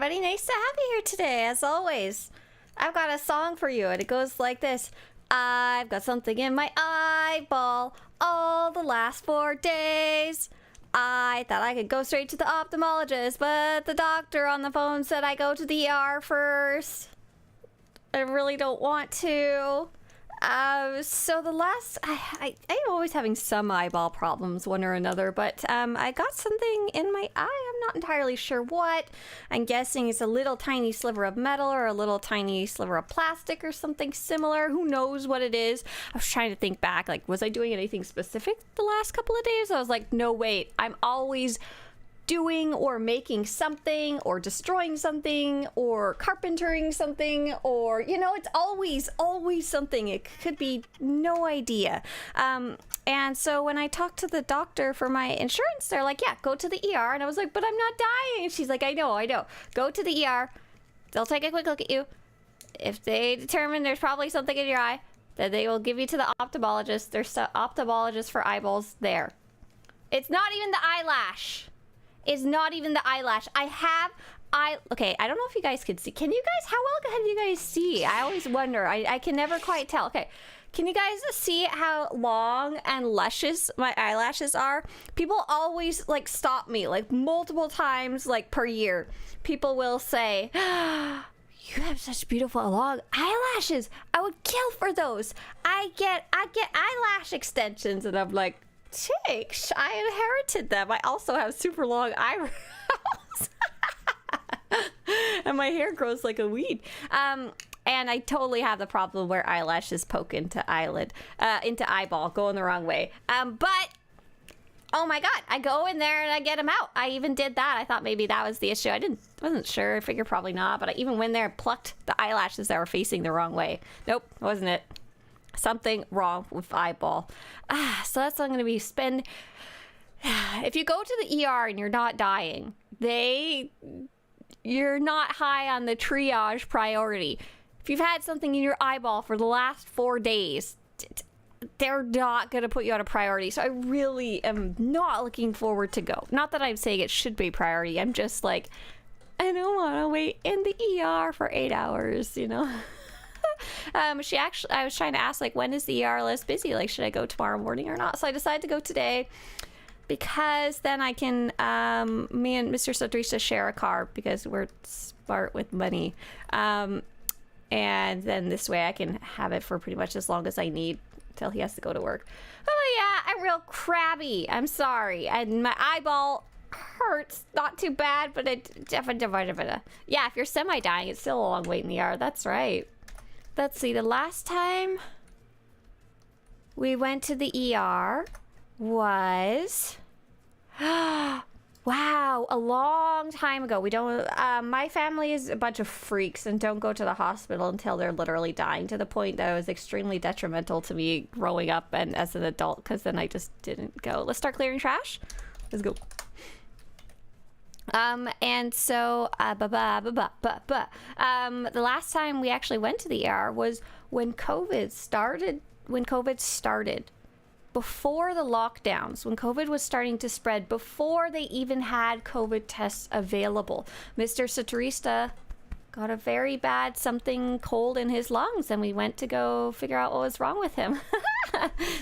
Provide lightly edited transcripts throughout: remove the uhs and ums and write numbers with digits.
everybody. Nice to have you here today, as always. I've got a song for you, and it goes like this. I've got something in my eyeball all the last 4 days. I thought I could go straight to the ophthalmologist, but the doctor on the phone said I go to the ER first. I really don't want to. So the last, I'm always having some eyeball problems, one or another, but I got something in my eye. I'm not entirely sure what. I'm guessing it's a little tiny sliver of metal or a little tiny sliver of plastic or something similar. Who knows what it is? I was trying to think back, like, was I doing anything specific the last couple of days? I was like, no, wait, I'm always doing or making something or destroying something or carpentering something, or it's always something. It could be no idea. And so when I talked to the doctor for my insurance, they're like, yeah, go to the ER. And I was like, but I'm not dying. And she's like, I know, go to the ER. They'll take a quick look at you. If they determine there's probably something in your eye, then they will give you to the ophthalmologist. There's ophthalmologist for eyeballs there. It's not even the eyelash. Is not even the eyelash. Okay, I don't know if you guys can see. Can you guys, how well can you guys see? I always wonder. I can never quite tell. Okay, can you guys see how long and luscious my eyelashes are? People always like stop me like multiple times like per year. People will say, you have such beautiful long eyelashes. I would kill for those. I get eyelash extensions, and I'm like, thanks, I inherited them. I also have super long eyebrows. And my hair grows like a weed. And I totally have the problem where eyelashes poke into eyeball, going the wrong way. But oh my god, I go in there and I get them out. I even did that. I thought maybe that was the issue. Wasn't sure. I figured probably not. But I even went there and plucked the eyelashes that were facing the wrong way. Nope, wasn't it. Something wrong with eyeball. So that's what I'm going to be if you go to the ER and you're not dying, you're not high on the triage priority. If you've had something in your eyeball for the last 4 days, they're not going to put you on a priority. So I really am not looking forward to go. Not that I'm saying it should be priority. I'm just like, I don't want to wait in the ER for 8 hours, I was trying to ask, like, when is the ER less busy? Like, should I go tomorrow morning or not? So I decided to go today because then I can, me and Mr. Swtorista share a car because we're smart with money. And then this way I can have it for pretty much as long as I need till he has to go to work. Oh yeah, I'm real crabby. I'm sorry. And my eyeball hurts. Not too bad, but yeah, if you're semi-dying, it's still a long wait in the ER. That's right. Let's see, the last time we went to the ER was, wow, a long time ago. We don't, my family is a bunch of freaks and don't go to the hospital until they're literally dying, to the point that it was extremely detrimental to me growing up and as an adult, because then I just didn't go. Let's start clearing trash. Let's go. And so, the last time we actually went to the ER was when COVID started, before the lockdowns, when COVID was starting to spread, before they even had COVID tests available. Mr. Swtorista got a very bad something cold in his lungs, and we went to go figure out what was wrong with him.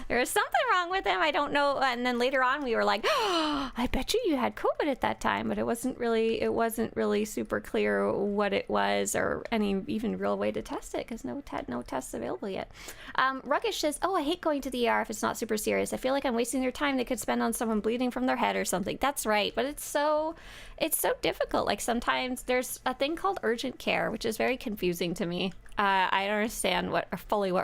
There was something wrong with him. I don't know. And then later on we were like, oh, I bet you had COVID at that time, but it wasn't really super clear what it was or any even real way to test it, because no tests available yet. Ruggish says, oh, I hate going to the ER if it's not super serious. I feel like I'm wasting their time they could spend on someone bleeding from their head or something. That's right, but it's so difficult. Like, sometimes there's a thing called urgent care, which is very confusing to me. I don't understand what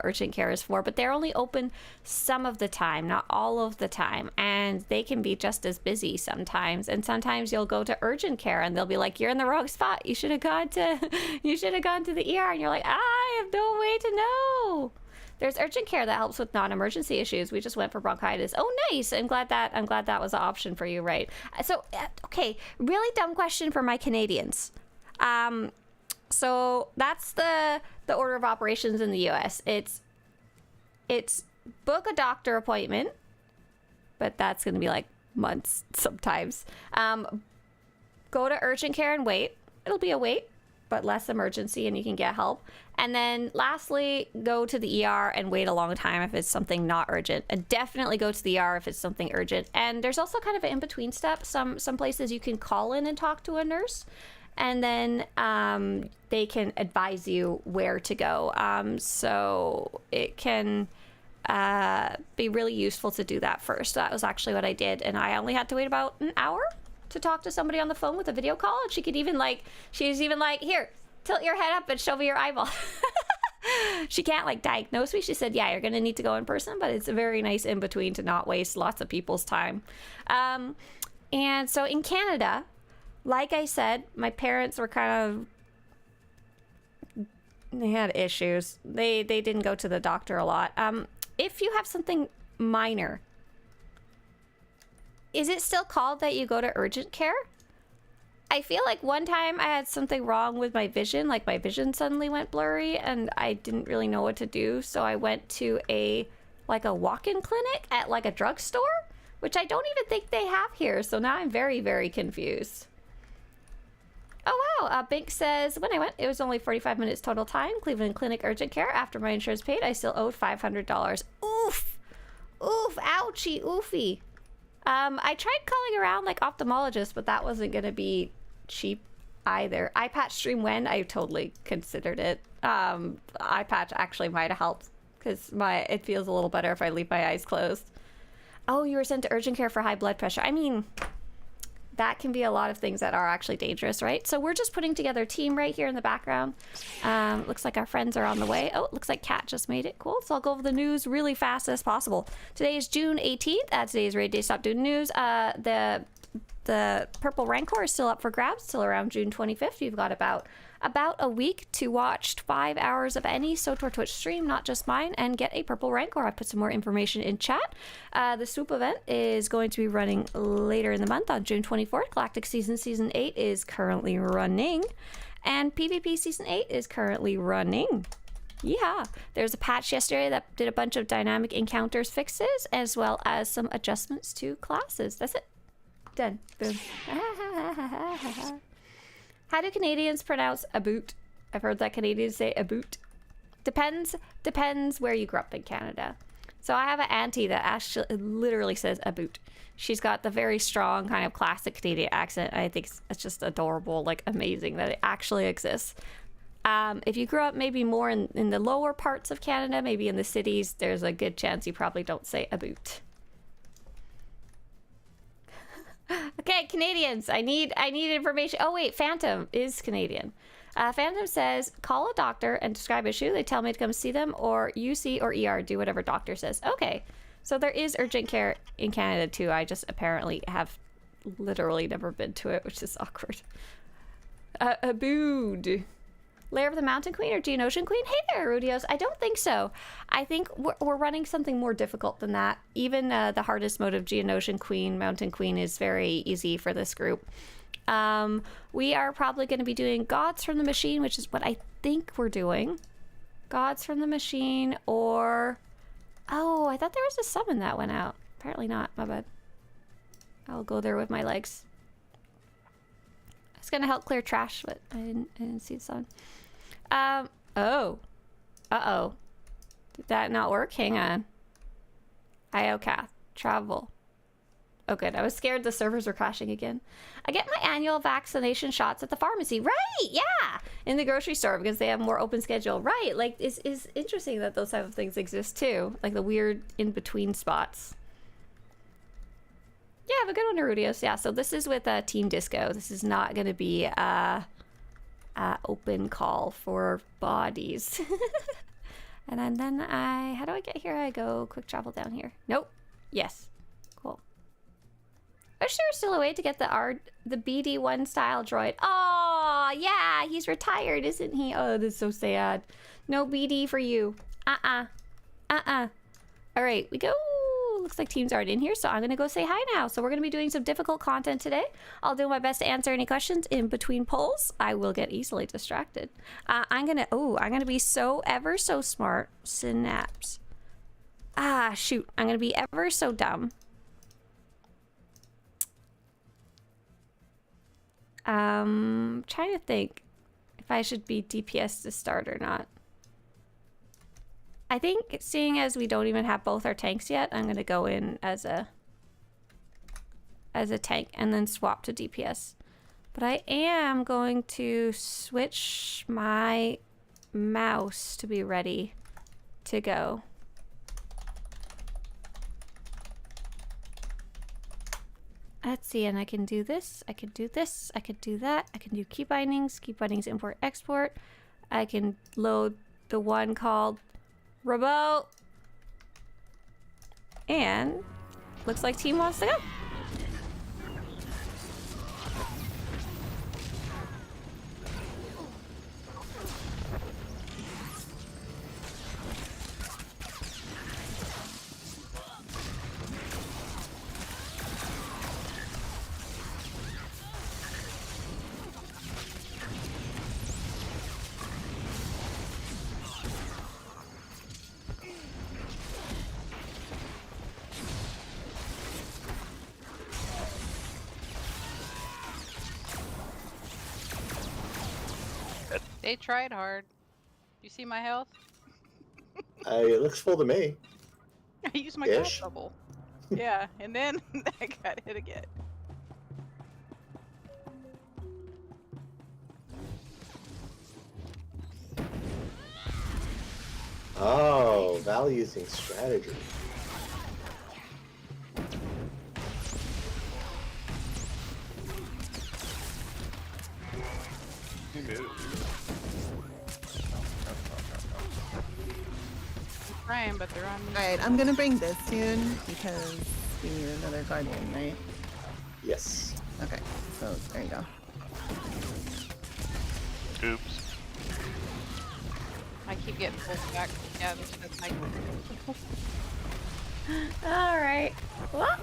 urgent care is for, but they're only open some of the time, not all of the time, and they can be just as busy sometimes. And sometimes you'll go to urgent care and they'll be like, you're in the wrong spot. You should have gone to the ER, and you're like, I have no way to know. There's urgent care that helps with non-emergency issues. We just went for bronchitis. Oh, nice. I'm glad that was an option for you, right? So, okay, really dumb question for my Canadians. So that's the order of operations in the US. It's book a doctor appointment, but that's going to be like months sometimes. Go to urgent care and wait. it'll be a wait, but less emergency, and you can get help. And then lastly, go to the ER and wait a long time if it's something not urgent. And definitely go to the ER if it's something urgent. And there's also kind of an in-between step. Some places you can call in and talk to a nurse, and then they can advise you where to go. So it can be really useful to do that first. That was actually what I did, and I only had to wait about an hour to talk to somebody on the phone with a video call. And she was even like, here, tilt your head up and show me your eyeball. She can't like diagnose me. She said, yeah, you're gonna need to go in person, but it's a very nice in between to not waste lots of people's time. And so in Canada, like I said, my parents were they had issues. They didn't go to the doctor a lot. If you have something minor, is it still called that you go to urgent care? I feel like one time I had something wrong with my vision, like my vision suddenly went blurry and I didn't really know what to do. So I went to a walk-in clinic at like a drugstore, which I don't even think they have here. So now I'm very, very confused. Oh, wow. Bink says, when I went, it was only 45 minutes total time. Cleveland Clinic urgent care. After my insurance paid, I still owed $500. Oof. Oof. Ouchie. Oofy. I tried calling around like ophthalmologists, but that wasn't going to be cheap either. Eye patch stream when? I totally considered it. Eye patch actually might have helped because it feels a little better if I leave my eyes closed. Oh, you were sent to urgent care for high blood pressure. I mean, that can be a lot of things that are actually dangerous, right? So we're just putting together a team right here in the background. Looks like our friends are on the way. Oh, it looks like Kat just made it. Cool. So I'll go over the news really fast as possible. Today is June 18th. Today's Raid Day Stop Doing News. The Purple Rancor is still up for grabs till around June 25th. You've got about a week to watch 5 hours of any SWTOR Twitch stream, not just mine, and get a Purple Rancor. I put some more information in chat. The swoop event is going to be running later in the month on June 24th. Galactic Season 8 is currently running, and PvP Season 8 is currently running. Yeah, there's a patch yesterday that did a bunch of dynamic encounters fixes, as well as some adjustments to classes. That's it. Done. Boom. How do Canadians pronounce a boot? I've heard that Canadians say a boot. Depends where you grew up in Canada. So I have an auntie that actually literally says a boot. She's got the very strong kind of classic Canadian accent. I think it's just adorable, like amazing that it actually exists. If you grew up maybe more in the lower parts of Canada, maybe in the cities, there's a good chance you probably don't say a boot. Okay, Canadians, I need information. Oh wait, Phantom is Canadian. Phantom says, call a doctor and describe issue. They tell me to come see them, or UC or ER, do whatever doctor says. Okay, so there is urgent care in Canada too. I just apparently have literally never been to it, which is awkward. Abood. Lair of the Mountain Queen or Geonosian Queen? Hey there, Rudios. I don't think so. I think we're running something more difficult than that. Even the hardest mode of Geonosian Queen, Mountain Queen, is very easy for this group. We are probably going to be doing Gods from the Machine, which is what I think we're doing. Gods from the Machine, or... Oh, I thought there was a summon that went out. Apparently not. My bad. I'll go there with my legs. It's going to help clear trash, but I didn't see the summon. Oh. Uh-oh. Did that not work? Hang on. IOCath. Travel. Oh, good. I was scared the servers were crashing again. I get my annual vaccination shots at the pharmacy. Right! Yeah! In the grocery store because they have more open schedule. Right! Like, it's interesting that those type of things exist too. Like the weird in-between spots. Yeah, have a good one, Nerudius. Yeah, so this is with Team Disco. This is not going to be a open call for bodies. And then how do I get here? I go quick travel down here. Nope. Yes. Cool. I wish there was still a way to get the BD1 style droid. Oh, yeah, he's retired, isn't he? Oh, this is so sad. No BD for you. All right, we go. Looks like teams aren't in here, so I'm gonna go say hi now. So we're gonna be doing some difficult content today. I'll do my best to answer any questions in between polls. I will get easily distracted. I'm gonna be so ever so smart. Synapse. Shoot. I'm gonna be ever so dumb. Trying to think if I should be DPS to start or not. I think seeing as we don't even have both our tanks yet, I'm gonna go in as a tank and then swap to DPS. But I am going to switch my mouse to be ready to go. Let's see, and I can do this, I can do this, I can do that, I can do key bindings, import, export. I can load the one called Remote. And looks like team wants to go. They tried hard. You see my health? It looks full to me. I used my cat bubble. Yeah, and then I got hit again. Oh, Val using strategy. He made it. I'm trying, but they're on me. Alright, I'm gonna bring this tune because we need another guardian, right? Yes. Okay, so there you go. Oops. I keep getting pulled back. Yeah, that's my. All right. Well,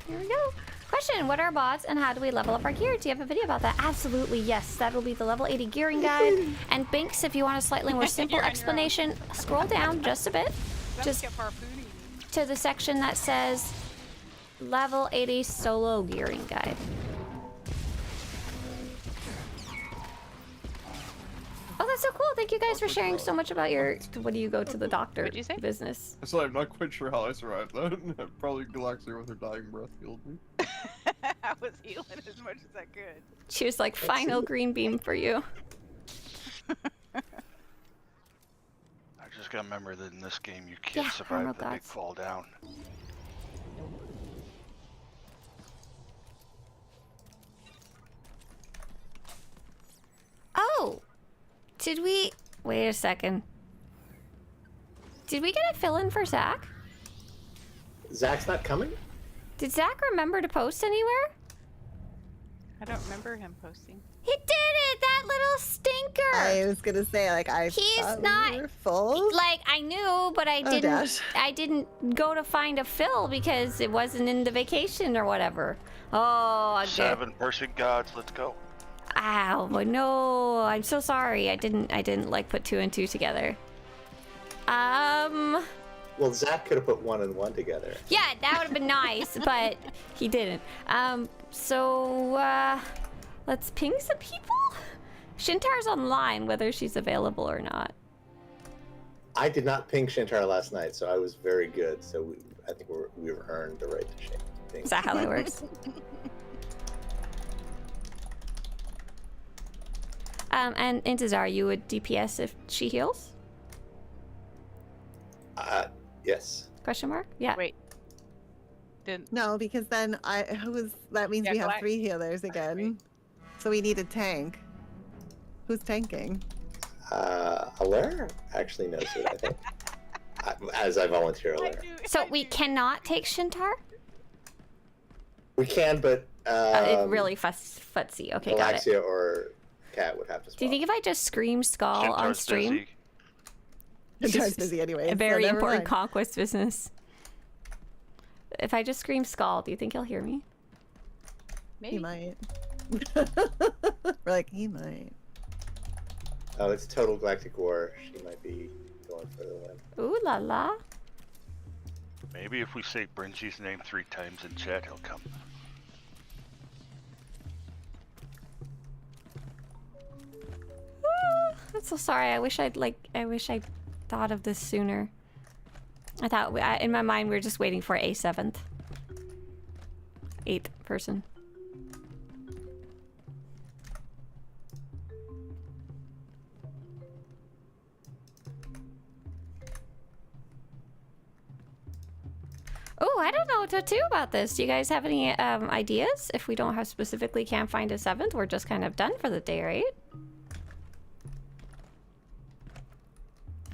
here we go. Question, what are bots and how do we level up our gear? Do you have a video about that? Absolutely, yes. That will be the level 80 gearing guide. And Binks, if you want a slightly more simple explanation, scroll down just a bit. Just to the section that says level 80 solo gearing guide. Oh, that's so cool. Thank you guys for sharing so much about your, what do you go to the doctor What'd you say? business. So I'm not quite sure how I survived that. Probably Galaxia with her dying breath healed me. I was healing as much as I could. She was like, final green beam for you. I just gotta remember that in this game you can't Yeah, survive the Chrono big Gods. fall down. Oh! Did we... Wait a second. Did we get a fill-in for Zach? Zach's not coming? Did Zach remember to post anywhere? I don't remember him posting. He did it! That little stinker! I was gonna say, like, He's thought not- we were full. Like, I knew, but I didn't... dash. I didn't go to find a fill because it wasn't in the vacation or whatever. Oh, I did. 7-person gods, let's go. Ow, no, I'm so sorry. I didn't like put 2 and 2 together. Well, Zach could have put 1 and 1 together. Yeah, that would have been nice, but he didn't. Let's ping some people. Shintar's online, whether she's available or not. I did not ping Shintar last night, so I was very good. So I think we've earned the right to ping. Is that how that works? And Intezar, you would DPS if she heals? Yes. Question mark? Yeah. Wait. Didn't. No, because then that means Yeah, we have Galax- 3 healers again. So we need a tank. Who's tanking? Alaire actually knows it, I think. As I volunteer Alaire. So we cannot take Shintar? We can, but It really futsy. Okay, got it. Galaxia or Cat would have to swap. Do you think if I just scream Skull on Shintar's stream? busy. Shintar's busy anyway. A very so never important mind. conquest business. If I just scream Skull, do you think he'll hear me? Maybe. He might. We're like, he might. Oh, it's Total Galactic War. She might be going for the win. Ooh la la. Maybe if we say Brinzy's name 3 times in chat, he'll come. I'm so sorry. I wish I'd thought of this sooner. I thought in my mind we were just waiting for a 7th, 8th person. Oh, I don't know what to do about this. Do you guys have any ideas? If we don't have specifically can't find a 7th, we're just kind of done for the day, right?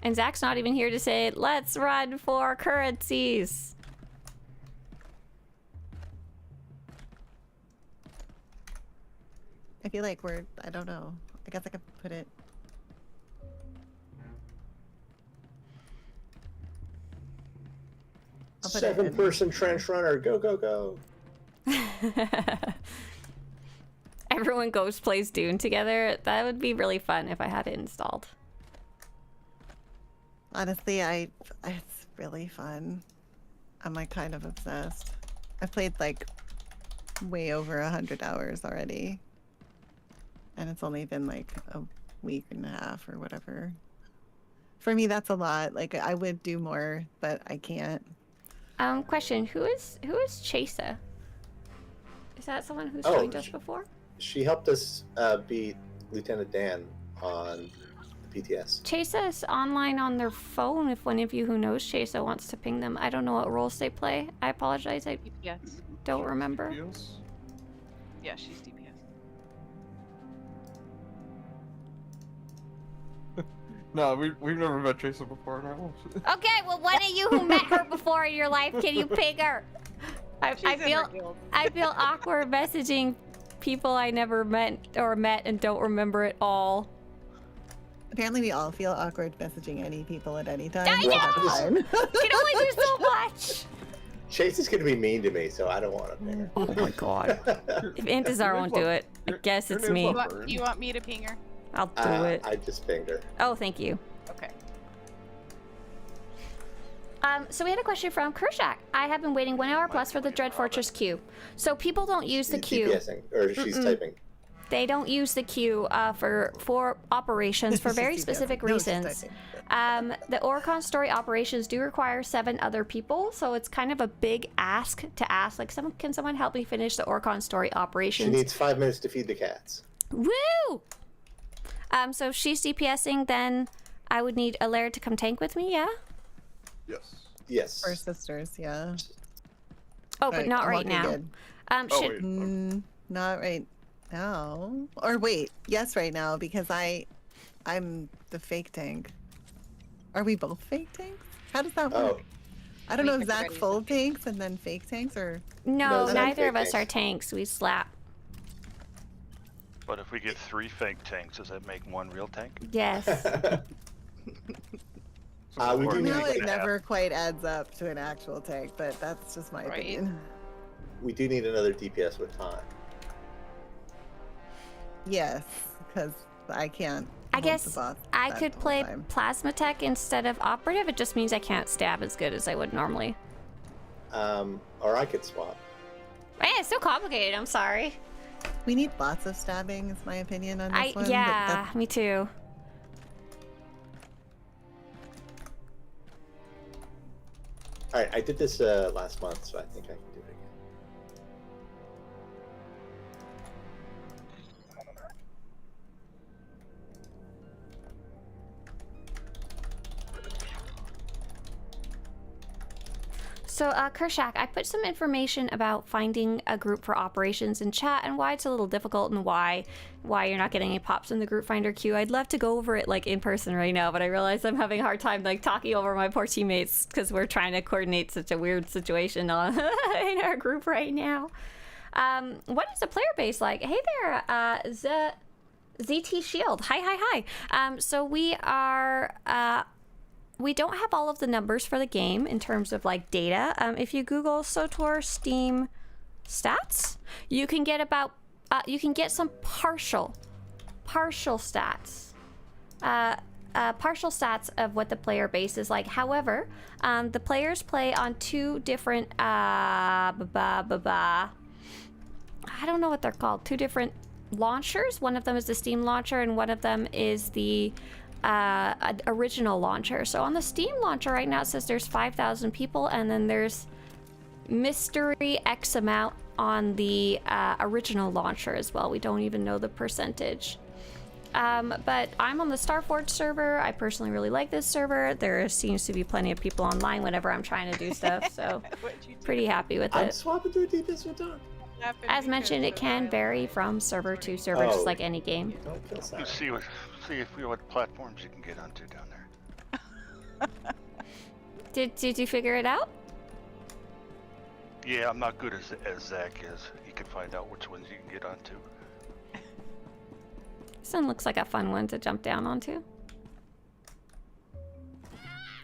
And Zach's not even here to say, let's run for currencies. I feel like I don't know. I guess I could put it. I'll put it in. 7-person trench runner. Go, go, go. Everyone goes plays Dune together. That would be really fun if I had it installed. Honestly, it's really fun. I'm like kind of obsessed. I've played like way over 100 hours already. And it's only been like a week and a half or whatever. For me, that's a lot. Like I would do more, but I can't. Question, who is Chasa? Is that someone who's joined us before? She helped us beat Lieutenant Dan on the PTS. Chasa is online on their phone if one of you who knows Chasa wants to ping them. I don't know what roles they play. I apologize, I Yes. don't remember. DPS? Yeah, she's DPS. No, we've never met Jason before, no. Okay, well, one of you who met her before in your life, can you ping her? I She's in her feel guild. I feel awkward messaging people I never met and don't remember at all. Apparently, we all feel awkward messaging any people at any time. I so know! that's fine. Can only do so much. Chase is going to be mean to me, so I don't want to ping her. Oh my god. If Intezar won't do it, I guess Your it's name's me. not- You want me to ping her? I'll do it. I just pinged her. Oh, thank you. Okay. So we had a question from Kershak. I have been waiting 1 hour plus for the Dread Fortress queue. So people don't use the She's queue. DPSing, or she's typing. They don't use the queue for operations for very She's specific DPSing. No, she's reasons. typing. The Oricon story operations do require 7 other people, so it's kind of a big ask to ask. Like, can someone help me finish the Oricon story She operations? needs 5 minutes to feed the cats. Woo! So if she's DPSing, then I would need Alaire to come tank with me, yeah? Yes. Yes. For sisters, yeah. Oh, but not I'm right okay, now. good. Oh, Should, wait. Not right now. Or wait, yes, right now because I'm the fake tank. Are we both fake tanks? How does that work? Oh, I don't know if Make Zach everybody full tanks and then fake tanks or. no, No, neither fake of us tanks. are tanks. We slap. But if we get 3 fake tanks, does that make 1 real tank? Yes. we Or do do need No, we it have- never quite adds up to an actual tank, but that's just my Right. opinion. we do need another DPS with time. Yes, because I can't. I hold guess the boss I that could whole play time. Plasma Tech instead of Operative. It just means I can't stab as good as I would normally. Or I could swap. Man, it's so complicated. I'm sorry. We need lots of stabbing, is my opinion on this one. but Yeah, me too. All right, I did this last month, so I think I can do it again. So, Kershak, I put some information about finding a group for operations in chat and why it's a little difficult and why you're not getting any pops in the group finder queue. I'd love to go over it like in person right now, but I realize I'm having a hard time like talking over my poor teammates because we're trying to coordinate such a weird situation on in our group right now. What is the player base like? Hey there, ZT Shield. Hi. So we are. We don't have all of the numbers for the game in terms of like data. If you Google SWTOR Steam stats, you can get about you can get some partial stats. Partial stats of what the player base is like. However, the players play on 2 different I don't know what they're called. 2 different launchers. One of them is the Steam launcher, and one of them is the original launcher. So on the Steam launcher right now, it says there's 5,000 people, and then there's mystery X amount on the original launcher as well. We don't even know the percentage. But I'm on the Starforge server. I personally really like this server. There seems to be plenty of people online whenever I'm trying to do stuff, so pretty happy with I'm it. swapping to a deepest SWTOR. As mentioned, it can vary from server to server, just like any game. Don't kill Sarah. See what platforms you can get onto down there. Did you figure it out? Yeah, I'm not good as Zach is. He can find out which ones you can get onto. This one looks like a fun one to jump down onto.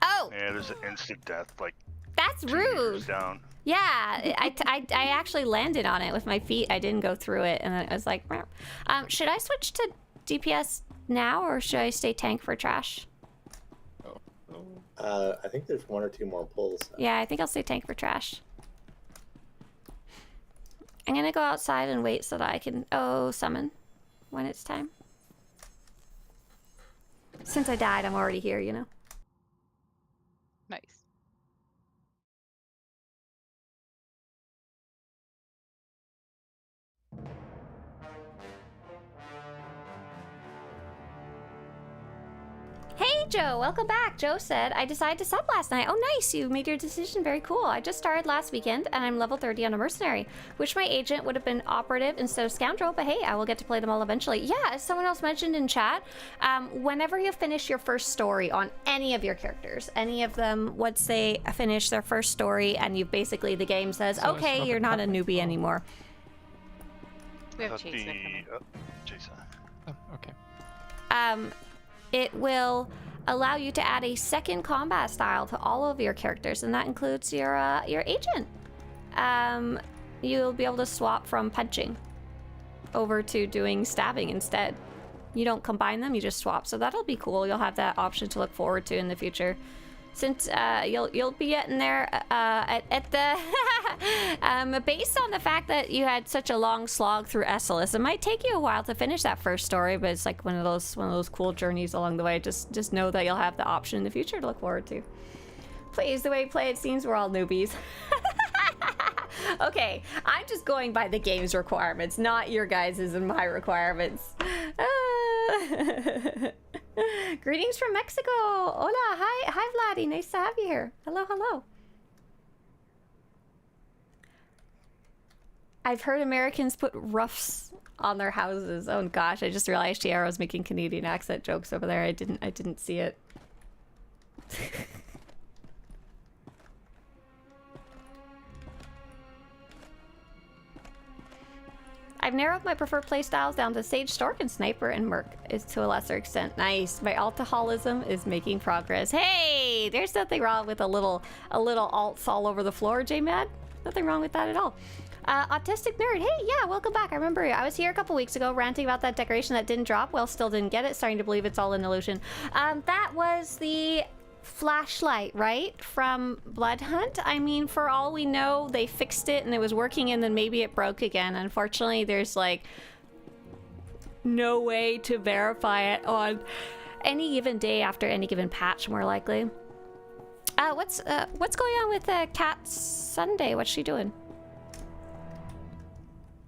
Oh! Yeah, there's an instant death, like That's 2 rude! meters down. Yeah, I actually landed on it with my feet. I didn't go through it, and then I was like, meow. Should I switch to DPS now, or should I stay tank for trash? I think there's 1 or 2 more pulls. Yeah, I think I'll stay tank for trash. I'm gonna go outside and wait so that I can, summon when it's time. Since I died, I'm already here, you know? Nice. Hey Joe, welcome back. Joe said, I decided to sub last night. Oh nice, you made your decision, very cool. I just started last weekend and I'm level 30 on a mercenary. Wish my agent would have been operative instead of scoundrel, but hey, I will get to play them all eventually. Yeah, as someone else mentioned in chat, whenever you finish your first story on any of your characters, any of them, once they finish their first story and you basically, the game says, So okay, it's you're not a Robert newbie anymore. We have But Chase coming. Jason. Oh, okay. It will allow you to add a second combat style to all of your characters, and that includes your agent. You'll be able to swap from punching over to doing stabbing instead. You don't combine them, you just swap. So that'll be cool. You'll have that option to look forward to in the future. Since you'll be getting there at the based on the fact that you had such a long slog through SLS, it might take you a while to finish that first story, but it's like one of those cool journeys along the way. Just know that you'll have the option in the future to look forward to. Please, the way you play it seems we're all newbies. Okay, I'm just going by the game's requirements, not your guys's and my requirements. Greetings from Mexico. Hola, hi Vladdy, nice to have you here. Hello. I've heard Americans put roofs on their houses. Oh gosh, I just realized Tiara was making Canadian accent jokes over there. I didn't see it. I've narrowed my preferred playstyles down to Sage, Stork, and Sniper, and Merc is to a lesser extent. Nice. My alcoholism is making progress. Hey, there's nothing wrong with a little alts all over the floor, J-Mad. Nothing wrong with that at all. Autistic Nerd, hey, yeah, welcome back. I remember you. I was here a couple weeks ago ranting about that decoration that didn't drop. Well, still didn't get it. Starting to believe it's all an illusion. That was the flashlight, right? From Blood Hunt. I mean, for all we know, they fixed it and it was working, and then maybe it broke again. Unfortunately, there's like no way to verify it on any given day after any given patch, more likely. What's going on with Kat Sunday? What's she doing?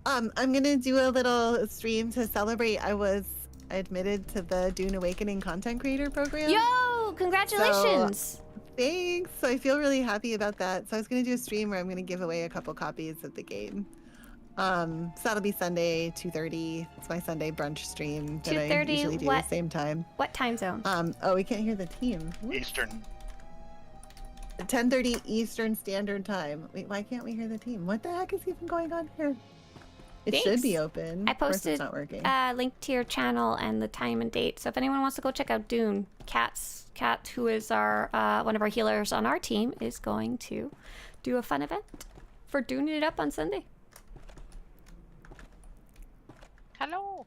I'm gonna do a little stream to celebrate. I admitted to the Dune Awakening content creator program. Yo, congratulations! Thanks. So I feel really happy about that. So I was gonna do a stream where I'm gonna give away a couple copies of the game. So that'll be Sunday, 2:30. It's my Sunday brunch stream that I 2:30, usually do what? the same time. What time zone? Oh, we can't hear the team. Whoops. Eastern. 10:30 Eastern Standard Time. Wait, why can't we hear the team? What the heck is even going on here? It should Thanks. be open. I Of course posted it's not working. link to your channel and the time and date. So if anyone wants to go check out Dune, Kat, who is our one of our healers on our team, is going to do a fun event for Duning it up on Sunday. Hello.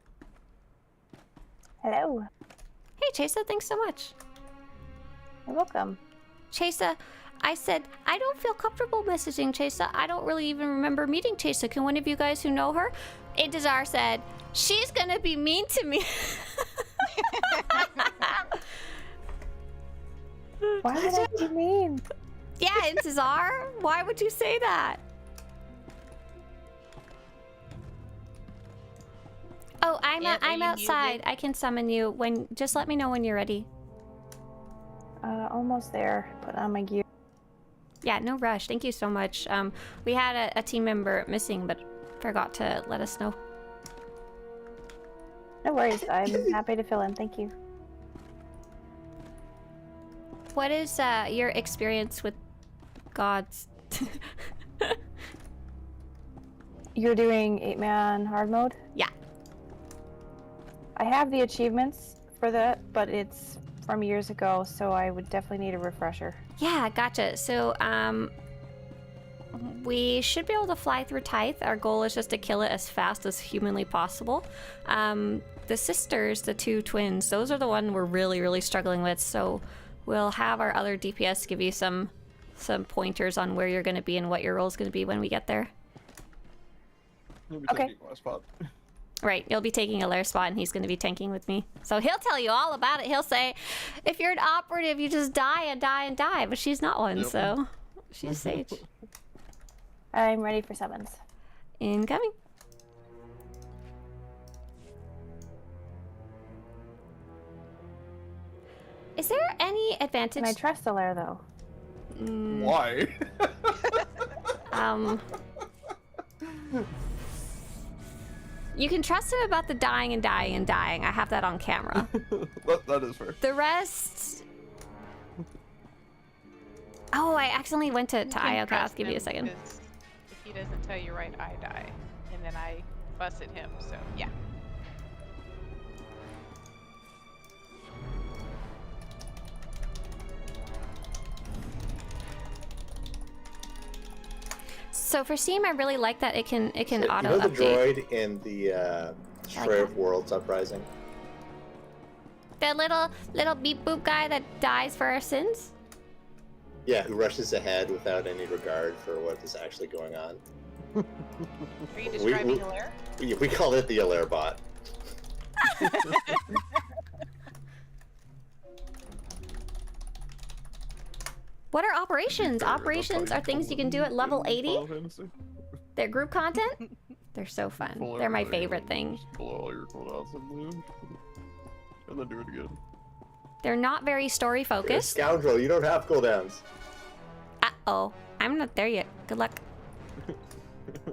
Hello. Hey, Chesa, thanks so much. You're welcome. Chesa, I said, I don't feel comfortable messaging Chesa. I don't really even remember meeting Chesa. Can one of you guys who know her Intezar said, she's gonna be mean to me. Why would I be mean? Yeah, Intezar, why would you say that? Oh, I'm Ant, are I'm you outside. muted? I can summon you when. Just let me know when you're ready. Almost there. Put on my gear. Yeah, no rush. Thank you so much. We had a team member missing, but forgot to let us know. No worries. I'm happy to fill in. Thank you. What is your experience with gods? You're doing 8-man hard mode? Yeah. I have the achievements for that, but it's from years ago, so I would definitely need a refresher. Yeah, gotcha. So, we should be able to fly through Tithe. Our goal is just to kill it as fast as humanly possible. The sisters, the two twins, those are the one we're really struggling with. So, we'll have our other DPS give you some pointers on where you're going to be and what your role is going to be when we get there. You'll be Okay. taking my spot. Right, you'll be taking a lair spot and he's going to be tanking with me. So he'll tell you all about it. He'll say, if you're an operative, you just die and die and die. But she's not one, Yep. so she's sage. I'm ready for summons. Incoming. Is there any advantage? Can I trust the lair, though? Why? You can trust him about the dying and dying and dying. I have that on camera. that is fair. The rest... Oh, I accidentally went to You can Iocast. trust Give me a him second. because if he doesn't tell you right, I die. And then I fuss at him, so yeah. So for Steam, I really like that it can So, auto you know the update. droid in the like Destroyer that. of Worlds Uprising? The little beep boop guy that dies for our sins. Yeah, who rushes ahead without any regard for what is actually going on. Are you describing we- a lair? We call it the Alair bot. What are operations? Operations are things you can do at level 80. Final Fantasy. They're group content. They're so fun. Pull They're my everybody favorite in, thing. just pull all your cooldowns and leave. And then do it again. They're not very story You're a focused. scoundrel, you don't have cooldowns. Uh-oh. I'm not there yet. Good luck.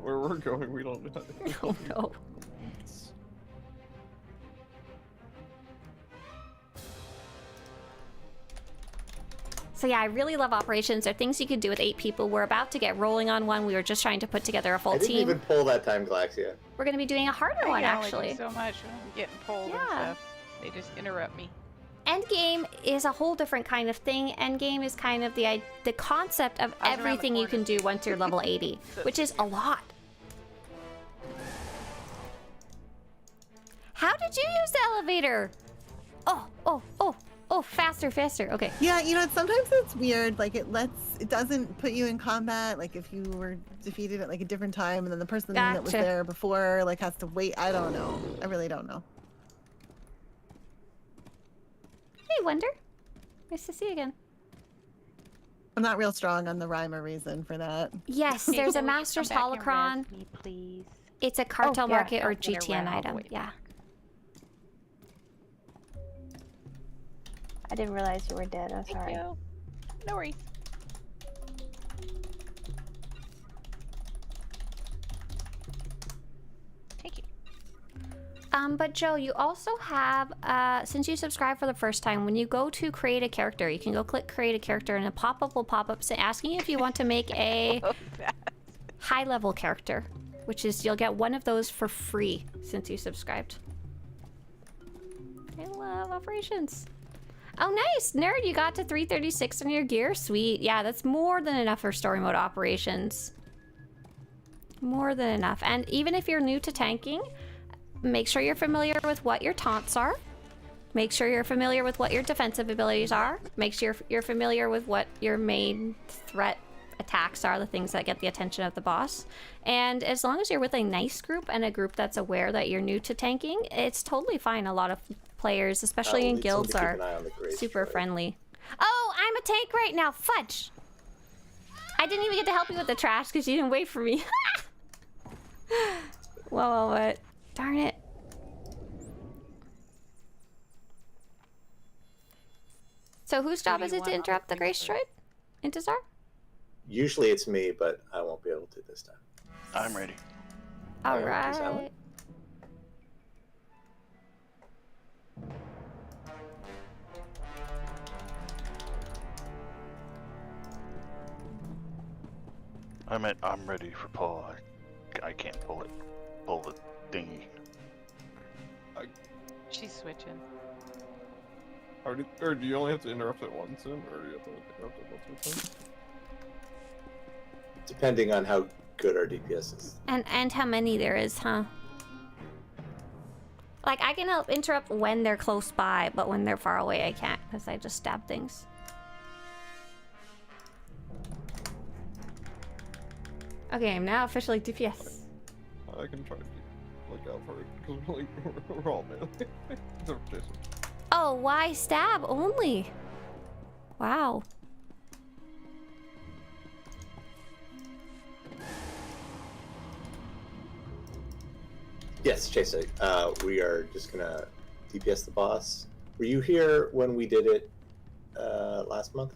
Where we're going, we don't know. Oh no. So yeah, I really love operations. They're things you can do with 8 people. We're about to get rolling on one. We were just trying to put together a full I didn't team. even pull that time, Galaxia. We're going to be doing a harder I one, can only do actually. so much when I'm getting pulled and Yeah. stuff. They just interrupt me. Endgame is a whole different kind of thing. Endgame is kind of the concept of I was around the everything you corner. can do once you're level 80, which is a lot. How did you use the elevator? Oh, faster. Okay. Yeah, you know, sometimes it's weird. Like it doesn't put you in combat. Like if you were defeated at like a different time, and then the person that was Gotcha. there before like has to wait. I don't know. I really don't know. Hey, Wonder. Nice to see you again. I'm not real strong on the rhyme or reason for that. Yes, Hey, there's a can we Master's come back and Holocron. res me, please? It's a cartel yeah, market or don't get GTN around all the item. way Yeah. back. I didn't realize you were dead. I'm Thank sorry. you. No worries. Thank you. But Joe, you also have, since you subscribe for the first time, when you go to create a character, you can go click create a character and a pop-up will pop up asking you if you want to make a Oh, that. high-level character, which is, you'll get one of those for free since you subscribed. I love operations. Oh, nice! Nerd, you got to 336 on your gear. Sweet. Yeah, that's more than enough for story mode operations. More than enough. And even if you're new to tanking, make sure you're familiar with what your taunts are. Make sure you're familiar with what your defensive abilities are. Make sure you're familiar with what your main threat attacks are the things that get the attention of the boss. And as long as you're with a nice group and a group that's aware that you're new to tanking, it's totally fine. A lot of players, especially We'll in need guilds, someone to keep are an eye on the gray super droid. friendly. Oh, I'm a tank right now. Fudge. I didn't even get to help you with the trash because you didn't wait for me. Well, what? Darn it. So whose job is it to interrupt the Grace droid? Intizar? Usually it's me, but I won't be able to this time. I'm ready. All Alright, is that right. I'm ready for pull. I can't pull it. Pull the thingy. She's switching. Or do you only have to interrupt it once in, or do you have to interrupt it multiple times? Depending on how good our DPS is. And how many there is, huh? Like, I can help interrupt when they're close by, but when they're far away, I can't, because I just stab things. Okay, I'm now officially DPS. I can try to look out for it, because we're all melee. Except for Jason. Oh, why stab only? Wow. Yes, Chase. We are just gonna DPS the boss. Were you here when we did it last month?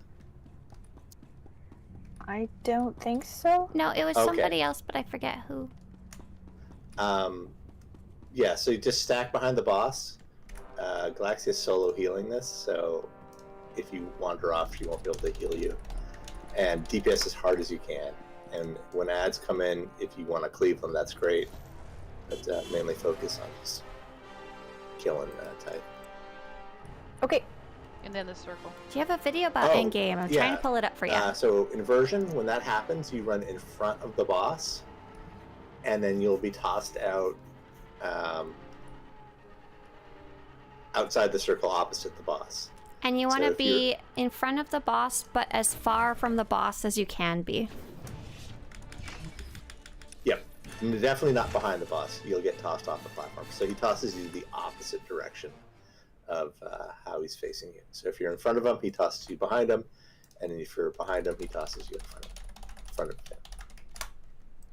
I don't think so. No, it was Okay. somebody else, but I forget who. Yeah, so you just stack behind the boss. Galaxia's solo healing this, so if you wander off, she won't be able to heal you. And DPS as hard as you can. And when ads come in, if you want to cleave them, that's great. But mainly focus on just killing type. Okay. And then the circle. Do you have a video about Oh, endgame? I'm yeah. trying to pull it up for you. So inversion, when that happens, you run in front of the boss, and then you'll be tossed out outside the circle opposite the boss. And you want So to if be in front of the boss, but as far from the boss as you can be. Yep. And definitely not behind the boss. You'll get tossed off the platform. So he tosses you the opposite direction of how he's facing you. So if you're in front of him, he tosses you behind him. And if you're behind him, he tosses you in front of him.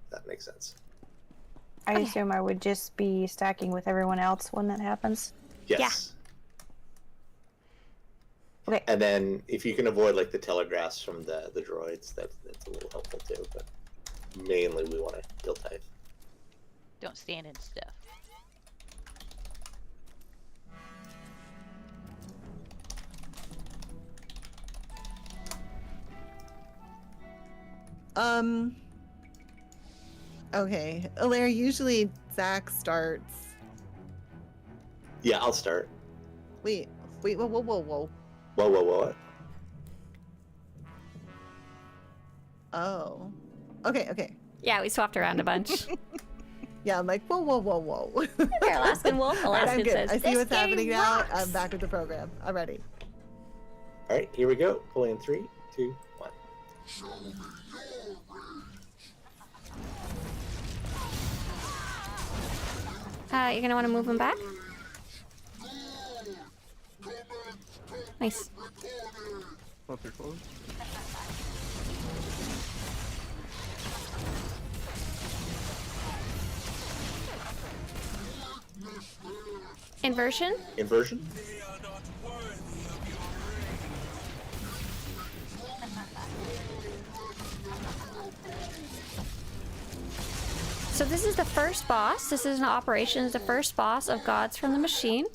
That makes sense. I Okay. assume I would just be stacking with everyone else when that happens. Yes. Okay. And then if you can avoid like the telegraphs from the droids, that's a little helpful too. But mainly we want to kill type. Don't stand in stuff. Okay. Alaire, usually Zach starts. Yeah, I'll start. Wait, whoa. Whoa, what? Oh. Okay. Yeah, we swapped around a bunch. Yeah, I'm like, whoa. Here, Alaskan Wolf. I'm Alaskan good. says, I see "This what's game happening now. rocks." I'm back with the program. I'm ready. All right, here we go. Pulling in 3, 2, 1. You're gonna want to move him back. Nice. Not too close. Inversion. Inversion. So this is the first boss. This is an operation. It's the first boss of Gods from the Machine,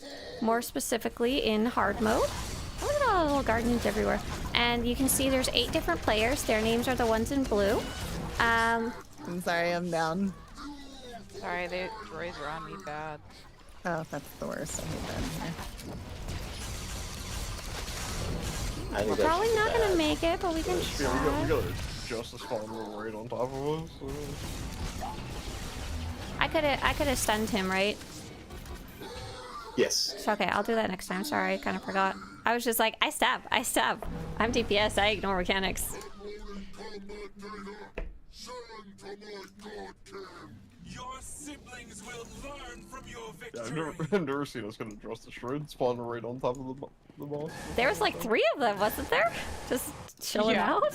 more specifically in hard mode. Look at all the little guardians everywhere. And you can see there's 8 different players. Their names are the ones in blue. I'm sorry, I'm down. Sorry, the droids are on me bad. Oh, that's the worst. I hate that here. I think We're that's probably not gonna bad. make it, but we can Yeah, we try. got a Justice Follower right on top of us. I could have stunned him, right? Yes. It's okay. I'll do that next time. Sorry, I kind of forgot. I was just like, I stab. I'm DPS. I ignore mechanics. Yeah, I've never seen us gonna trust the shred spawn right on top of the boss. There was like 3 of them, wasn't there? Just chilling Yeah. out.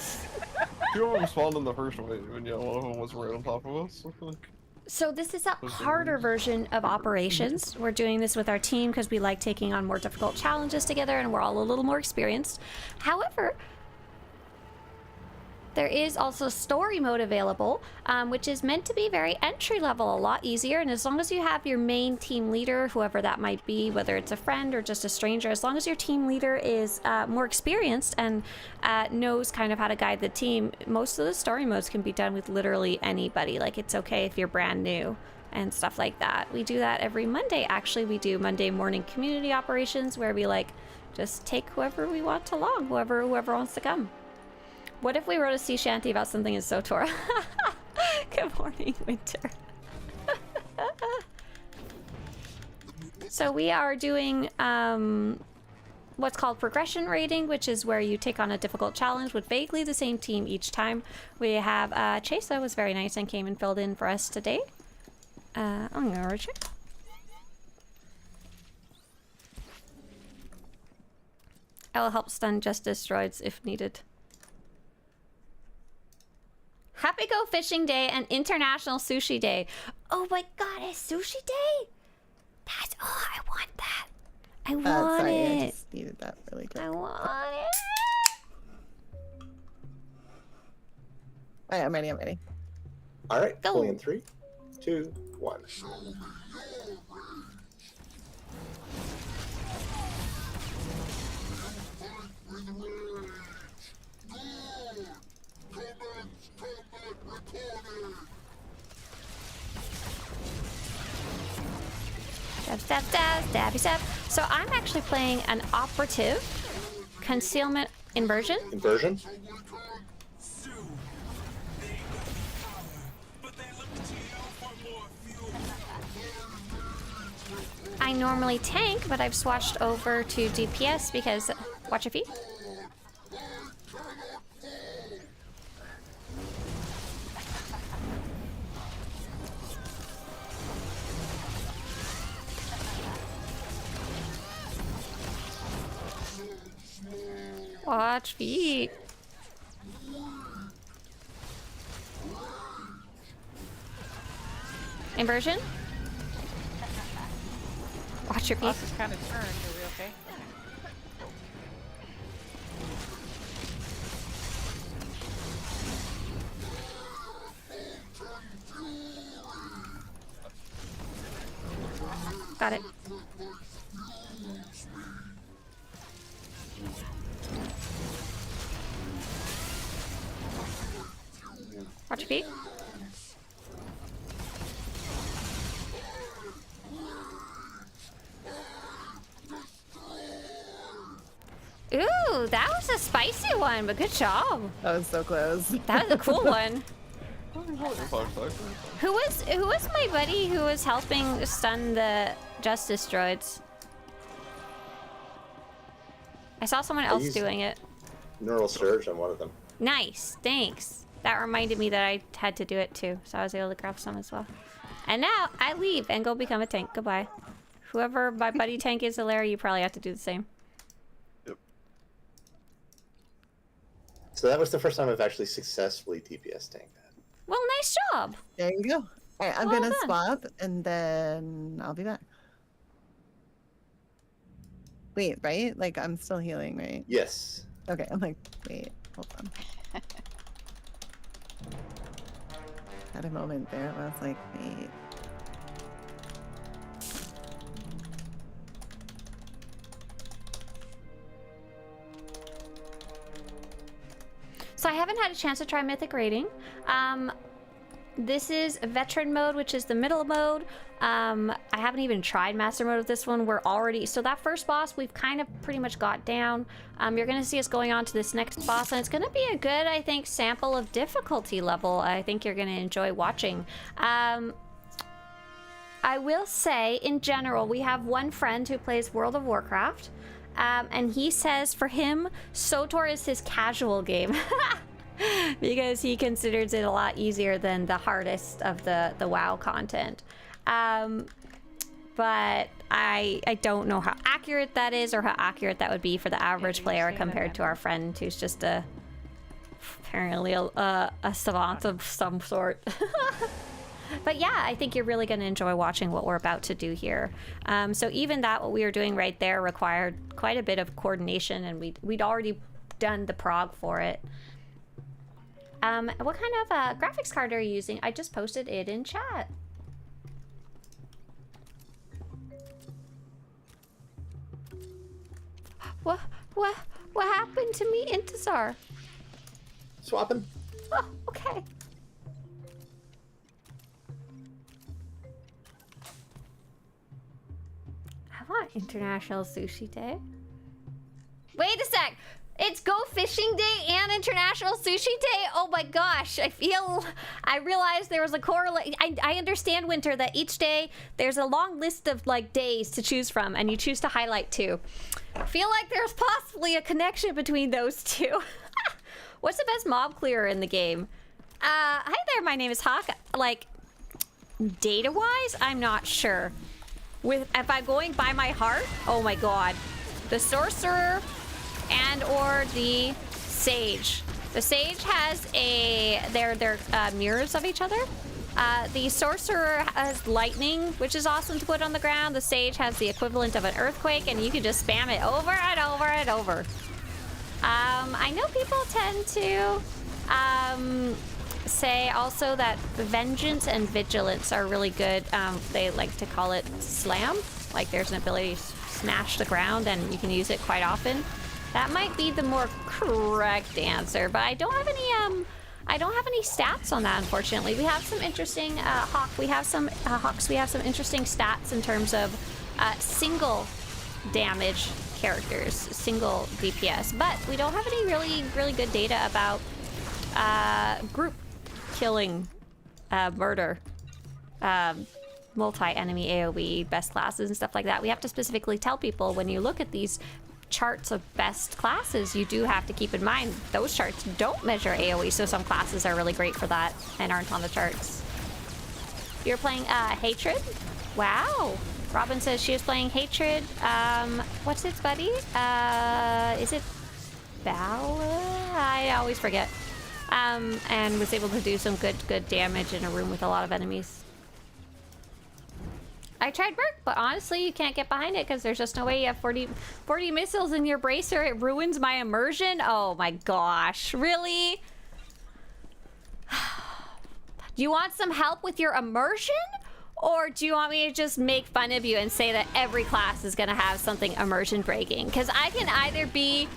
2 of them spawned in the first wave, and yeah, one of them was right on top of us. So this is a harder version of operations. We're doing this with our team because we like taking on more difficult challenges together and we're all a little more experienced. However, there is also story mode available, which is meant to be very entry level, a lot easier. And as long as you have your main team leader, whoever that might be, whether it's a friend or just a stranger, as long as your team leader is more experienced and knows kind of how to guide the team, most of the story modes can be done with literally anybody. Like, it's okay if you're brand new and stuff like that. We do that every Monday. Actually, we do Monday morning community operations where we like just take whoever we want along, whoever wants to come. What if we wrote a sea shanty about something in SWTOR? Good morning, Winter. So we are doing what's called progression rating, which is where you take on a difficult challenge with vaguely the same team each time. We have Chesa was very nice and came and filled in for us today. I'm gonna recheck. I will help stun Justice droids if needed. Happy Go Fishing Day and International Sushi Day. Oh my god, it's Sushi Day? That's, oh, I want that. I want sorry, it. I just needed that really quick. I want it. Alright, I'm ready. All right, Go. pulling in 3, 2, 1. Stab, stab, stab, stabby, stab. So I'm actually playing an operative concealment inversion. Inversion? I normally tank, but I've swatched over to DPS because, watch your feet. Watch feet. Inversion. Watch your feet. Boss is kind of turned. Are we okay? Got it. Watch your feet. Ooh, that was a spicy one, but good job. That was so close. That was a cool one. Who was my buddy who was helping stun the Justice droids? I saw someone else used- doing it. Neural surge on one of them. Nice, thanks. That reminded me that I had to do it too, so I was able to grab some as well. And now I leave and go become a tank. Goodbye. Whoever my buddy tank is, Larry, you probably have to do the same. Yep. So that was the first time I've actually successfully DPS tanked that. Well, nice job. There you go. Alright, I'm Well gonna done. swap and then I'll be back. Wait, right? Like I'm still healing, right? Yes. Okay, I'm like, wait, hold on. Had a moment there where I was like, wait. So I haven't had a chance to try Mythic Rating. This is Veteran mode, which is the middle mode. I haven't even tried Master mode with this one. We're already... So that first boss, we've kind of pretty much got down. You're going to see us going on to this next boss, and it's going to be a good, I think, sample of difficulty level. I think you're going to enjoy watching. I will say, in general, we have one friend who plays World of Warcraft. And he says for him, SWTOR is his casual game. Because he considers it a lot easier than the hardest of the WoW content. The but I don't know how accurate that is or how accurate that would be for the average player compared to our friend who's just apparently a savant of some sort. But yeah, I think you're really going to enjoy watching what we're about to do here. So even that, what we were doing right there, required quite a bit of coordination, and we'd already done the prog for it. What kind of graphics card are you using? I just posted it in chat. What happened to me, Intizar? Swapping. Oh, okay. I want International Sushi Day. Wait a sec! It's Go Fishing Day and International Sushi Day? Oh my gosh, I realized there was a correlation. I understand, Winter, that each day there's a long list of like days to choose from, and you choose to highlight two. I feel like there's possibly a connection between those two. What's the best mob clearer in the game? Hi there, my name is Hawk. Like, data-wise, I'm not sure. If I'm going by my heart, oh my god. The Sorcerer and or the Sage. The Sage has they're mirrors of each other. The Sorcerer has lightning, which is awesome to put on the ground. The Sage has the equivalent of an earthquake, and you can just spam it over and over and over. I know people tend to say also that Vengeance and Vigilance are really good. They like to call it slam. Like there's an ability to smash the ground, and you can use it quite often. That might be the more correct answer, but I don't have any stats on that, unfortunately. We have some interesting Hawks. We have some interesting stats in terms of single damage characters, single DPS, but we don't have any really good data about group killing, murder, multi-enemy AoE, best classes and stuff like that. We have to specifically tell people when you look at these charts of best classes, you do have to keep in mind those charts don't measure AoE, so some classes are really great for that and aren't on the charts. You're playing Hatred? Wow. Robin says she is playing Hatred. What's its buddy? Is it Bala? I always forget. And was able to do some good damage in a room with a lot of enemies. I tried Merc, but honestly, you can't get behind it because there's just no way you have 40 missiles in your bracer. It ruins my immersion. Oh my gosh, really? Do you want some help with your immersion? Or do you want me to just make fun of you and say that every class is gonna have something immersion breaking? Because I can either be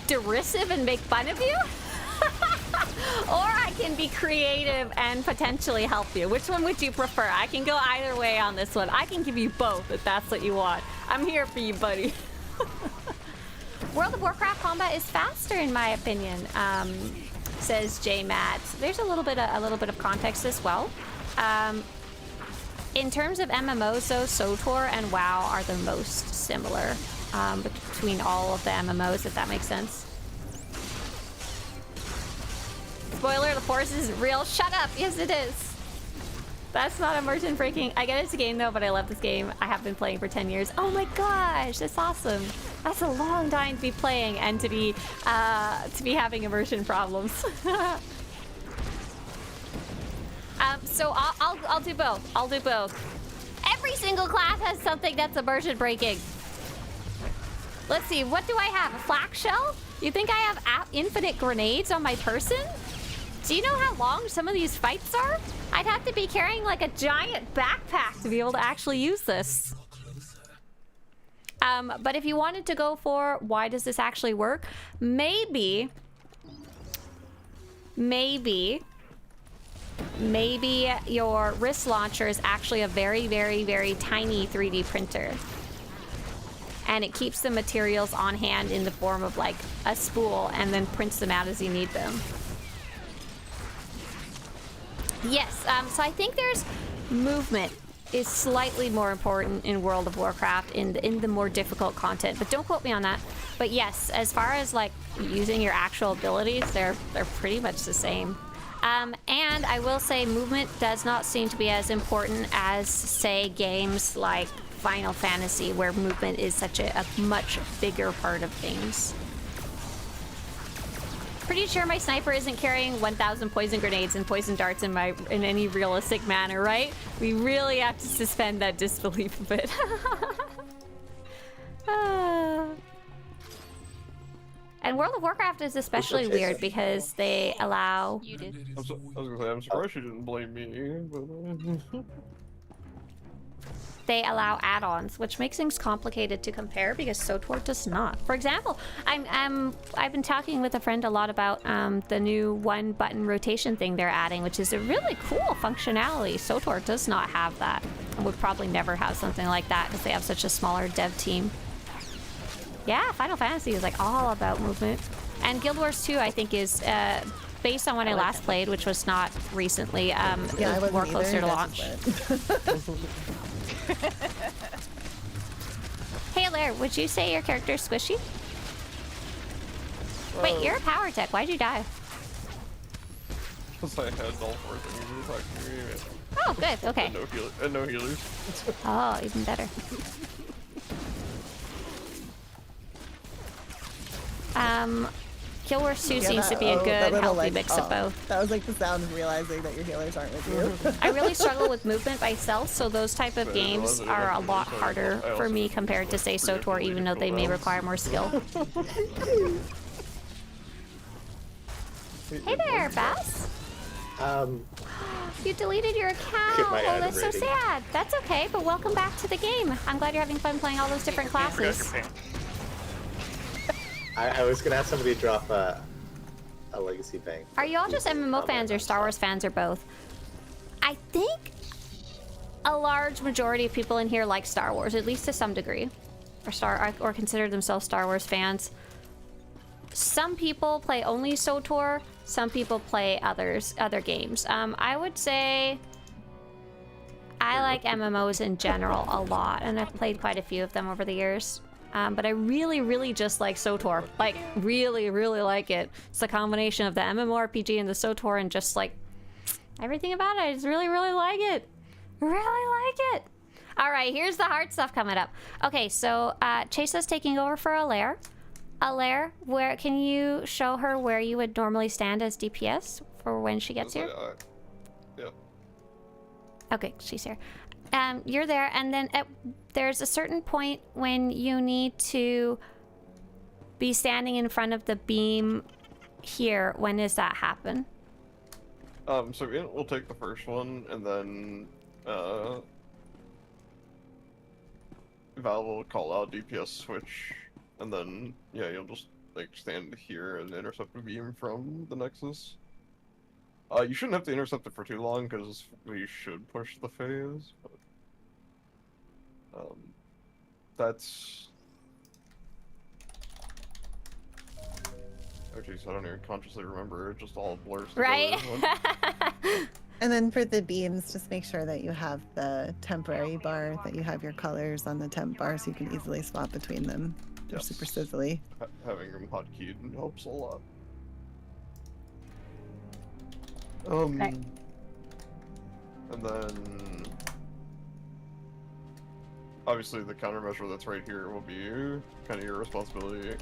derisive and make fun of you, or I can be creative and potentially help you. Which one would you prefer? I can go either way on this one. I can give you both if that's what you want. I'm here for you, buddy. World of Warcraft combat is faster, in my opinion, says J Matt. There's a little bit of context as well. In terms of MMOs, though, SWTOR and WoW are the most similar between all of the MMOs, if that makes sense. Spoiler, the Force isn't real. Shut up! Yes, it is. That's not immersion breaking. I get it's a game, though, but I love this game. I have been playing for 10 years. Oh my gosh, that's awesome. That's a long time to be playing and to be having immersion problems. So I'll do both. I'll do both. Every single class has something that's immersion breaking. Let's see, what do I have? A flak shell? You think I have infinite grenades on my person? Do you know how long some of these fights are? I'd have to be carrying like a giant backpack to be able to actually use this. But if you wanted to go for why does this actually work? Maybe your wrist launcher is actually a very, very, very tiny 3D printer. And it keeps the materials on hand in the form of like a spool and then prints them out as you need them. Yes, so I think there's movement is slightly more important in World of Warcraft in the more difficult content, but don't quote me on that. But yes, as far as like using your actual abilities, they're pretty much the same. And I will say movement does not seem to be as important as, say, games like Final Fantasy, where movement is such a much bigger part of things. Pretty sure my sniper isn't carrying 1,000 poison grenades and poison darts in any realistic manner, right? We really have to suspend that disbelief a bit. And World of Warcraft is especially weird because they allow... You did. I was gonna say, I'm surprised you didn't blame me. But, They allow add-ons, which makes things complicated to compare because SWTOR does not. For example, I've been talking with a friend a lot about the new one-button rotation thing they're adding, which is a really cool functionality. SWTOR does not have that, and would probably never have something like that because they have such a smaller dev team. Yeah, Final Fantasy is like all about movement, and Guild Wars 2 I think is based on when I last played, which was not recently. Yeah, I wasn't more either. closer to That's launch. Hey Lair, would you say your character's squishy? Wait, you're a power tech. Why'd you die? Because I had all 4 things attacking me. Oh, good. Okay. And no healers. Oh, even better. Guild Wars 2 seems to be a good, healthy mix of both. That was like the sound of realizing that your healers aren't with you. I really struggle with movement myself, so those type of games are a lot harder for me compared to, say, SWTOR, even though they may require more skill. Hey there, Bass. You deleted your account. Oh, that's so sad. That's okay, but welcome back to the game. I'm glad you're having fun playing all those different classes. I was gonna ask somebody to drop a legacy bank. Are you all just MMO fans or Star Wars fans or both? I think a large majority of people in here like Star Wars, at least to some degree, or consider themselves Star Wars fans. Some people play only SWTOR. Some people play other games. I would say I like MMOs in general a lot, and I've played quite a few of them over the years. But I really, really just like SWTOR. Like, really, really like it. It's a combination of the MMORPG and the SWTOR and just, like, everything about it. I just really, really like it. Really like it. All right, here's the hard stuff coming up. Okay, so Chase's taking over for Alaire. Alaire, where can you show her where you would normally stand as DPS for when she gets here? Yeah. Okay, she's here. You're there, and then there's a certain point when you need to be standing in front of the beam here. When does that happen? So we'll take the first one, and then Val will call out DPS switch, and then yeah, you'll just like stand here and intercept the beam from the Nexus. You shouldn't have to intercept it for too long because we should push the phase. But, that's. Oh jeez, I don't even consciously remember. It just all blurs together. Right. And then for the beams, just make sure that you have the temporary bar, that you have your colors on the temp bar so you can easily swap between them. They're Yes. super sizzly. Having them hotkeyed helps a lot. Right. And then obviously the countermeasure that's right here will be kind of your responsibility.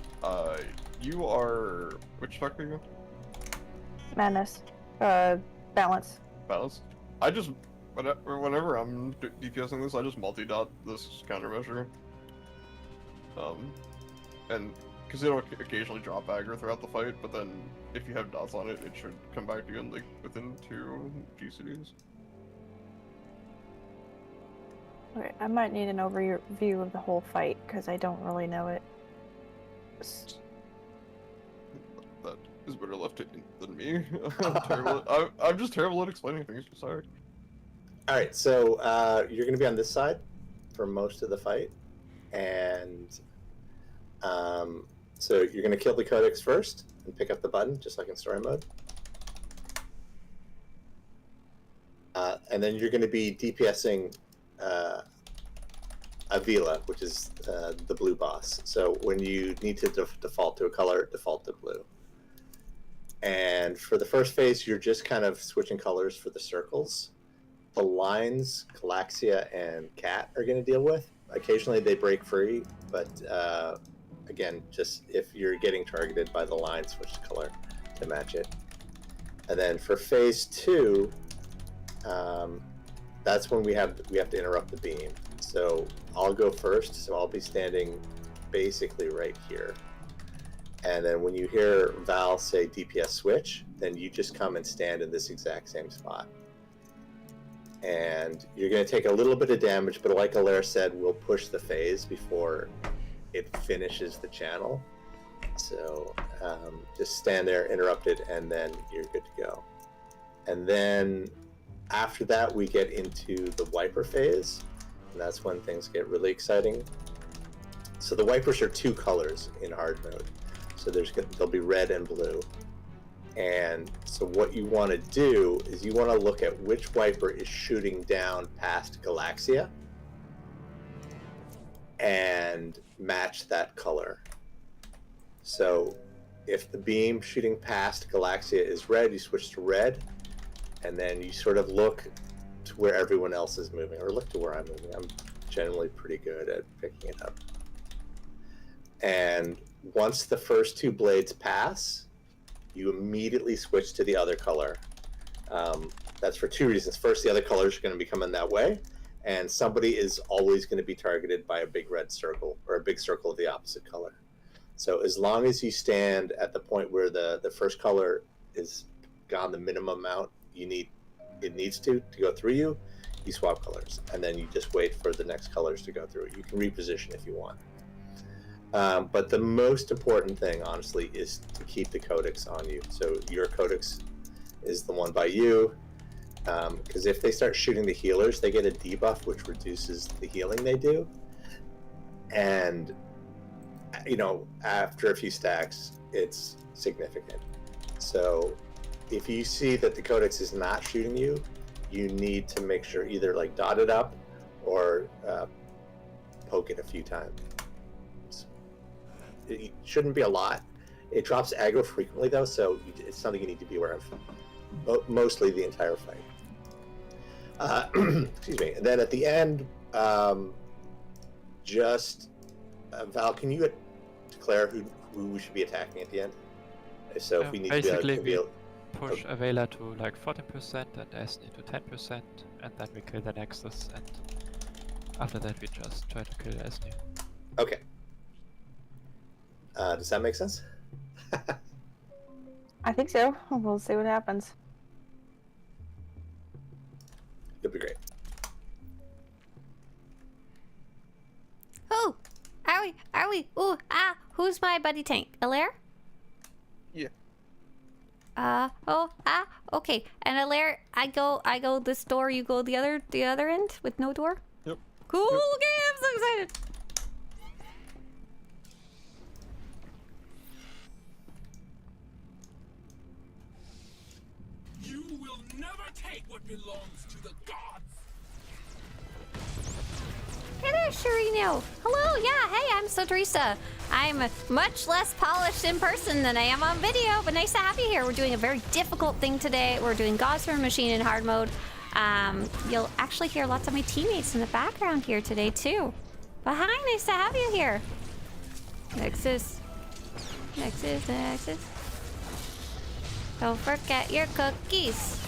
You are, which tech are you? Madness. Balance. Balance. I just, whenever I'm DPSing this, I just multi-dot this countermeasure. And because it'll occasionally drop aggro throughout the fight, but then if you have dots on it, it should come back to you in like within 2 GCDs. Okay, I might need an overview of the whole fight because I don't really know it. That is better left than me. I'm just terrible at explaining things. Sorry. All right, so you're going to be on this side for most of the fight, and so you're going to kill the Codex first and pick up the button, just like in story mode. And then you're going to be DPSing Avila, which is the blue boss. So when you need to default to a color, default to blue. And for the first phase, you're just kind of switching colors for the circles. The lines, Galaxia and Cat are going to deal with. occasionally they break free, but again, just if you're getting targeted by the line, switch the color to match it. And then for phase 2, that's when we have to interrupt the beam. So I'll go first, so I'll be standing basically right here. And then when you hear Val say DPS switch, then you just come and stand in this exact same spot. And you're going to take a little bit of damage, but like Alaire said, we'll push the phase before it finishes the channel. So just stand there, interrupt it, and then you're good to go. And then after that, we get into the wiper phase, and that's when things get really exciting. So the wipers are 2 colors in hard mode. So there'll be red and blue. And so what you want to do is you want to look at which wiper is shooting down past Galaxia and match that color. So if the beam shooting past Galaxia is red, you switch to red, and then you sort of look to where everyone else is moving, or look to where I'm moving. I'm generally pretty good at picking it up. And once the first 2 blades pass, you immediately switch to the other color. That's for 2 reasons. First, the other colors are going to be coming that way, and somebody is always going to be targeted by a big red circle, or a big circle of the opposite color. So as long as you stand at the point where the first color is gone the minimum amount it needs to go through you, you swap colors, and then you just wait for the next colors to go through. You can reposition if you want. But the most important thing, honestly, is to keep the codex on you. So your codex is the one by you, because if they start shooting the healers, they get a debuff, which reduces the healing they do. And, after a few stacks, it's significant. So if you see that the codex is not shooting you, you need to make sure either dot it up or poke it a few times. It shouldn't be a lot. It drops aggro frequently, though, so it's something you need to be aware of. Mostly the entire fight. Excuse me. And then at the end, Val, can you declare who we should be attacking at the end? So if we need basically to we push Avela to 14% and Esni to 10%, and then we kill the Nexus, and after that we just try to kill Esni. Okay. Does that make sense? I think so. We'll see what happens. It'll be great. Oh, are we? Ooh, who's my buddy tank? Alaire? Yeah. Okay. And Alaire, I go this door, you go the other end with no door? Yep. Cool, Yep. okay, I'm so excited. You will never take what belongs to the gods! Hey there, Shirino. Hello, yeah, hey, I'm Swtorista. I'm much less polished in person than I am on video, but nice to have you here. We're doing a very difficult thing today. We're doing Gossamer Machine in hard mode. You'll actually hear lots of my teammates in the background here today, too. But hi, nice to have you here. Nexus. Don't forget your cookies.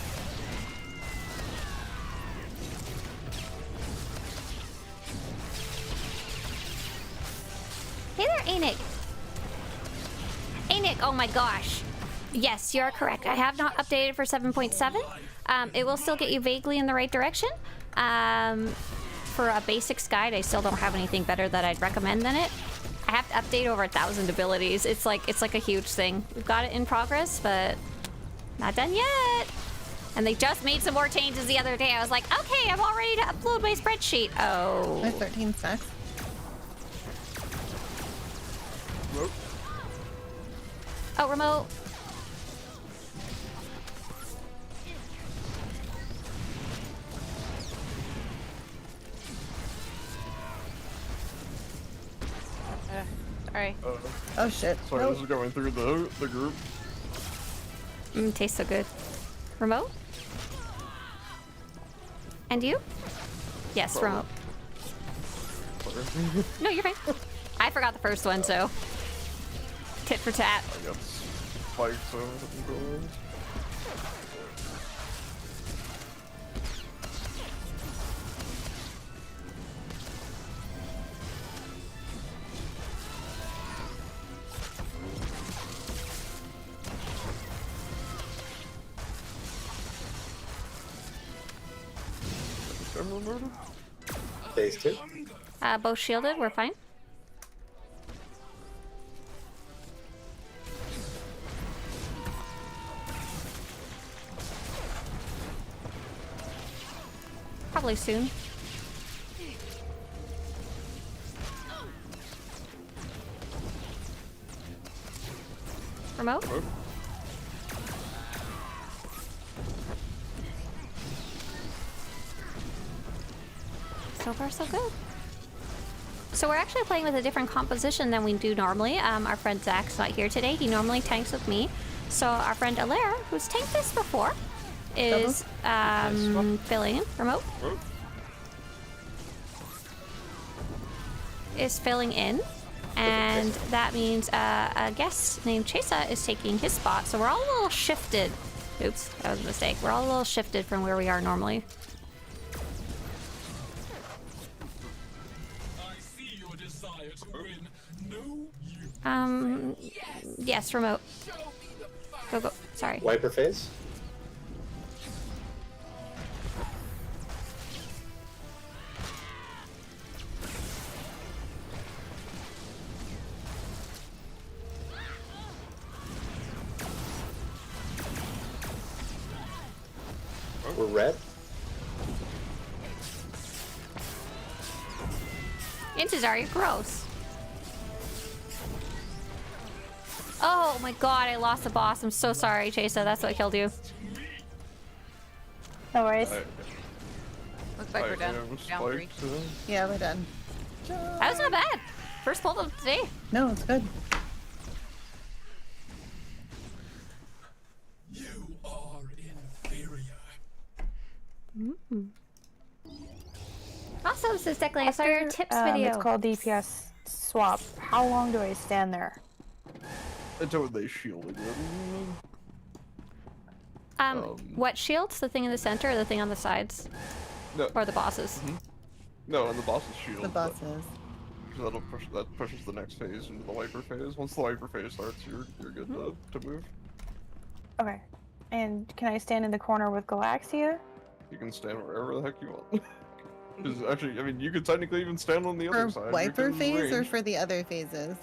Hey there, Anik. Oh my gosh. Yes, you're correct. I have not updated for 7.7. It will still get you vaguely in the right direction. For a basics guide, I still don't have anything better that I'd recommend than it. I have to update over 1,000 abilities. It's like a huge thing. We've got it in progress, but not done yet. And they just made some more changes the other day. I was like, okay, I'm all ready to upload my spreadsheet. Oh. I have 13 stacks. Nope. Oh, remote. Sorry. Oh shit. Sorry, Nope. this is going through the group. Tastes so good. Remote? And you? Yes, Probably. remote. Sorry. sorry. No, you're fine. I forgot the first one, so tit for tat. I got spiked, so I didn't go in. Phase 2. Both shielded, we're fine. Probably soon. Remote? So far, so good. So we're actually playing with a different composition than we do normally. Our friend Zach's not here today. He normally tanks with me. So our friend Alaire, who's tanked this before, is filling in. Remote? Is filling in. And that means a guest named Chesa is taking his spot. So we're all a little shifted. Oops, that was a mistake. We're all a little shifted from where we are normally. Yes, remote. Go. Sorry. Wiper phase. We're red. Intizar, you're gross. Oh my god, I lost the boss. I'm so sorry, Chesa. That's what killed you. No worries. Looks like we're done. Down 3. Yeah, we're done. That was not bad. First pull of the day. No, it's good. You are inferior. Also, this is Declan. I saw your tips video. It's called DPS swap. How long do I stand there? Until they shielded them. What shields? The thing in the center or the thing on the sides? No. Or the bosses? No, and the boss's shield. The bosses. That pushes the next phase into the wiper phase. Once the wiper phase starts, you're good to move. Okay. And can I stand in the corner with Galaxia? You can stand wherever the heck you want. Because actually, I mean, you could technically even stand on the other side. For wiper phase or range. for the other phases?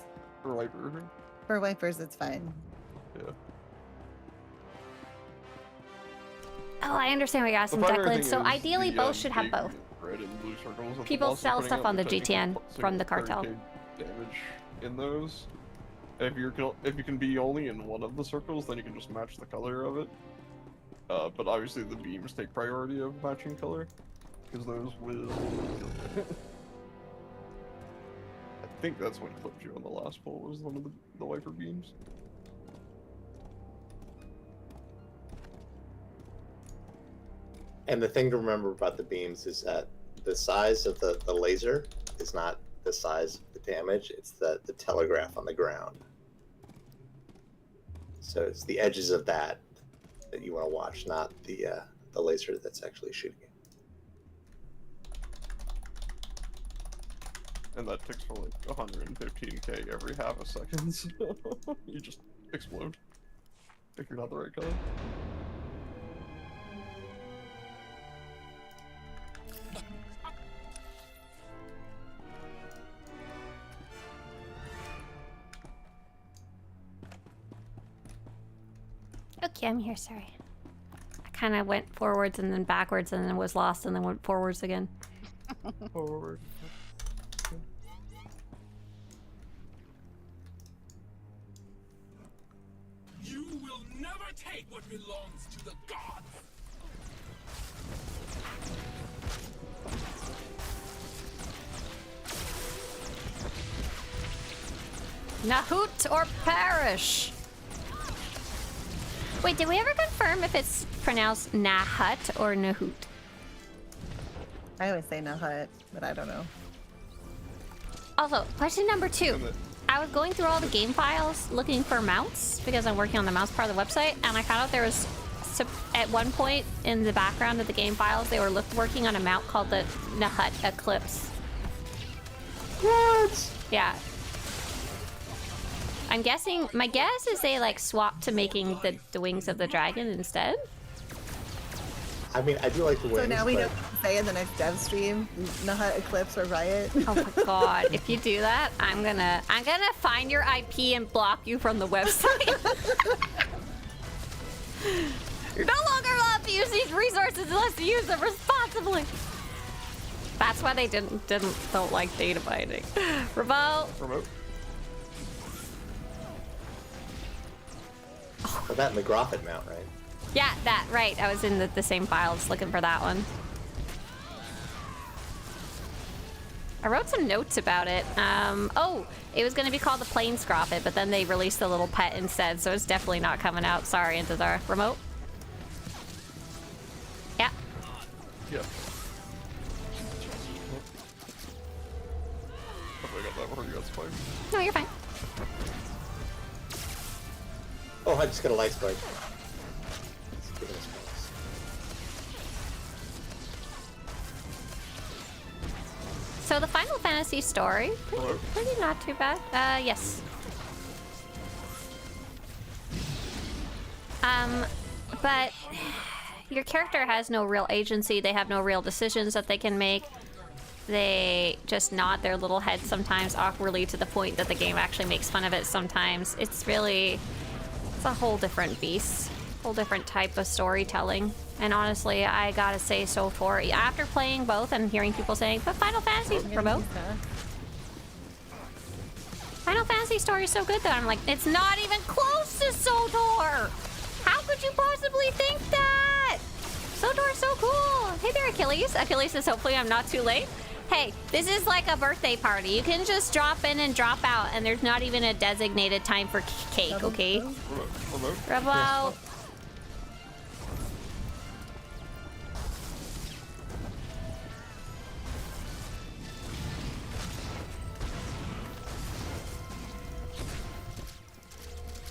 For wiper. For wipers, it's fine. Yeah. Oh, I understand what you're asking, Declan. So ideally, both should have both. Red and blue circles that the People boss is sell putting stuff up, on the which I think GTN is from the like cartel. 30K damage in those. And if you can be only in one of the circles, then you can just match the color of it. But obviously the beams take priority of matching color, because those will. I think that's what flipped you on the last pull, was one of the wiper beams. And the thing to remember about the beams is that the size of the laser is not the size of the damage, it's the telegraph on the ground. So it's the edges of that you want to watch, not the laser that's actually shooting you. And that ticks for like 115k every half a second, so you just explode if you're not the right color. Okay, I'm here, sorry. I kind of went forwards and then backwards and then was lost and then went forwards again. Forward. You will never take what belongs to the gods. Nahoot or perish! Wait, did we ever confirm if it's pronounced Nahut or Nahoot? I always say Nahut, but I don't know. Also, question number 2. I was going through all the game files looking for mounts because I'm working on the mounts part of the website, and I found out there was, at one point in the background of the game files, they were working on a mount called the Nahut Eclipse. What? Yeah. I'm guessing, my guess is they like swapped to making the wings of the dragon instead. I mean, I do like the wings. So now we know but- what to say in the next dev stream. Nahut Eclipse or Riot. Oh my god, if you do that, I'm gonna find your IP and block you from the website. You're no longer allowed to use these resources unless you use them responsibly. That's why they don't like data mining. Remote. Oh, that and the Groffet mount, right? Yeah, that, right. I was in the same files looking for that one. I wrote some notes about it. Oh, it was going to be called the Plains Groffet, but then they released a little pet instead, so it's definitely not coming out. Sorry, Intazar. Remote? Yeah. Yeah. Hopefully I got that before you got spiked. No, you're fine. Oh, I just got a light spike. Let's give it a spike. So the Final Fantasy story, pretty not too bad. Yes. But your character has no real agency. They have no real decisions that they can make. They just nod their little heads sometimes awkwardly to the point that the game actually makes fun of it sometimes. It's a whole different beast. Whole different type of storytelling. And honestly, I gotta say, SWTOR, after playing both and hearing people saying, but Final Fantasy remote. Final Fantasy story is so good that I'm like, it's not even close to SWTOR! How could you possibly think that? SWTOR is so cool! Hey there, Achilles. Achilles says, hopefully I'm not too late. Hey, this is like a birthday party. You can just drop in and drop out, and there's not even a designated time for cake, okay? Remote.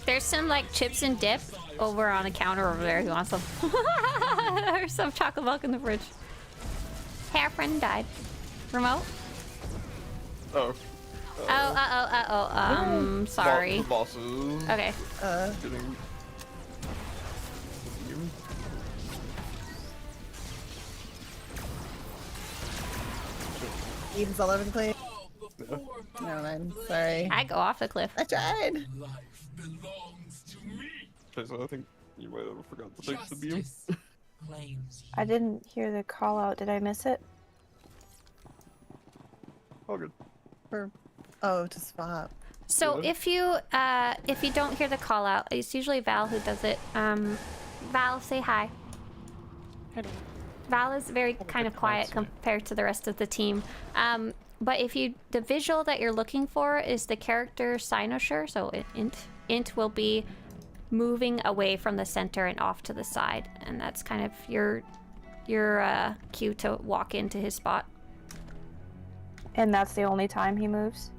There's some like chips and dip over on the counter over there. Who wants some? There's some chocolate milk in the fridge. Hey, our friend died. Remote? Oh. Sorry. The bosses. Okay. Getting... Eden's all over the place. Yeah. No, I'm sorry. I go off the cliff. I tried. Life belongs to me. So I think you might have forgot to take the beam. Justice claims you. I didn't hear the call out. Did I miss it? All good. To swap. So if you don't hear the call out, it's usually Val who does it. Val, say hi. Hello. Val is very kind of quiet compared to the rest of the team. But if the visual that you're looking for is the character cynosure, so int will be moving away from the center and off to the side, and that's kind of your cue to walk into his spot. And that's the only time he moves?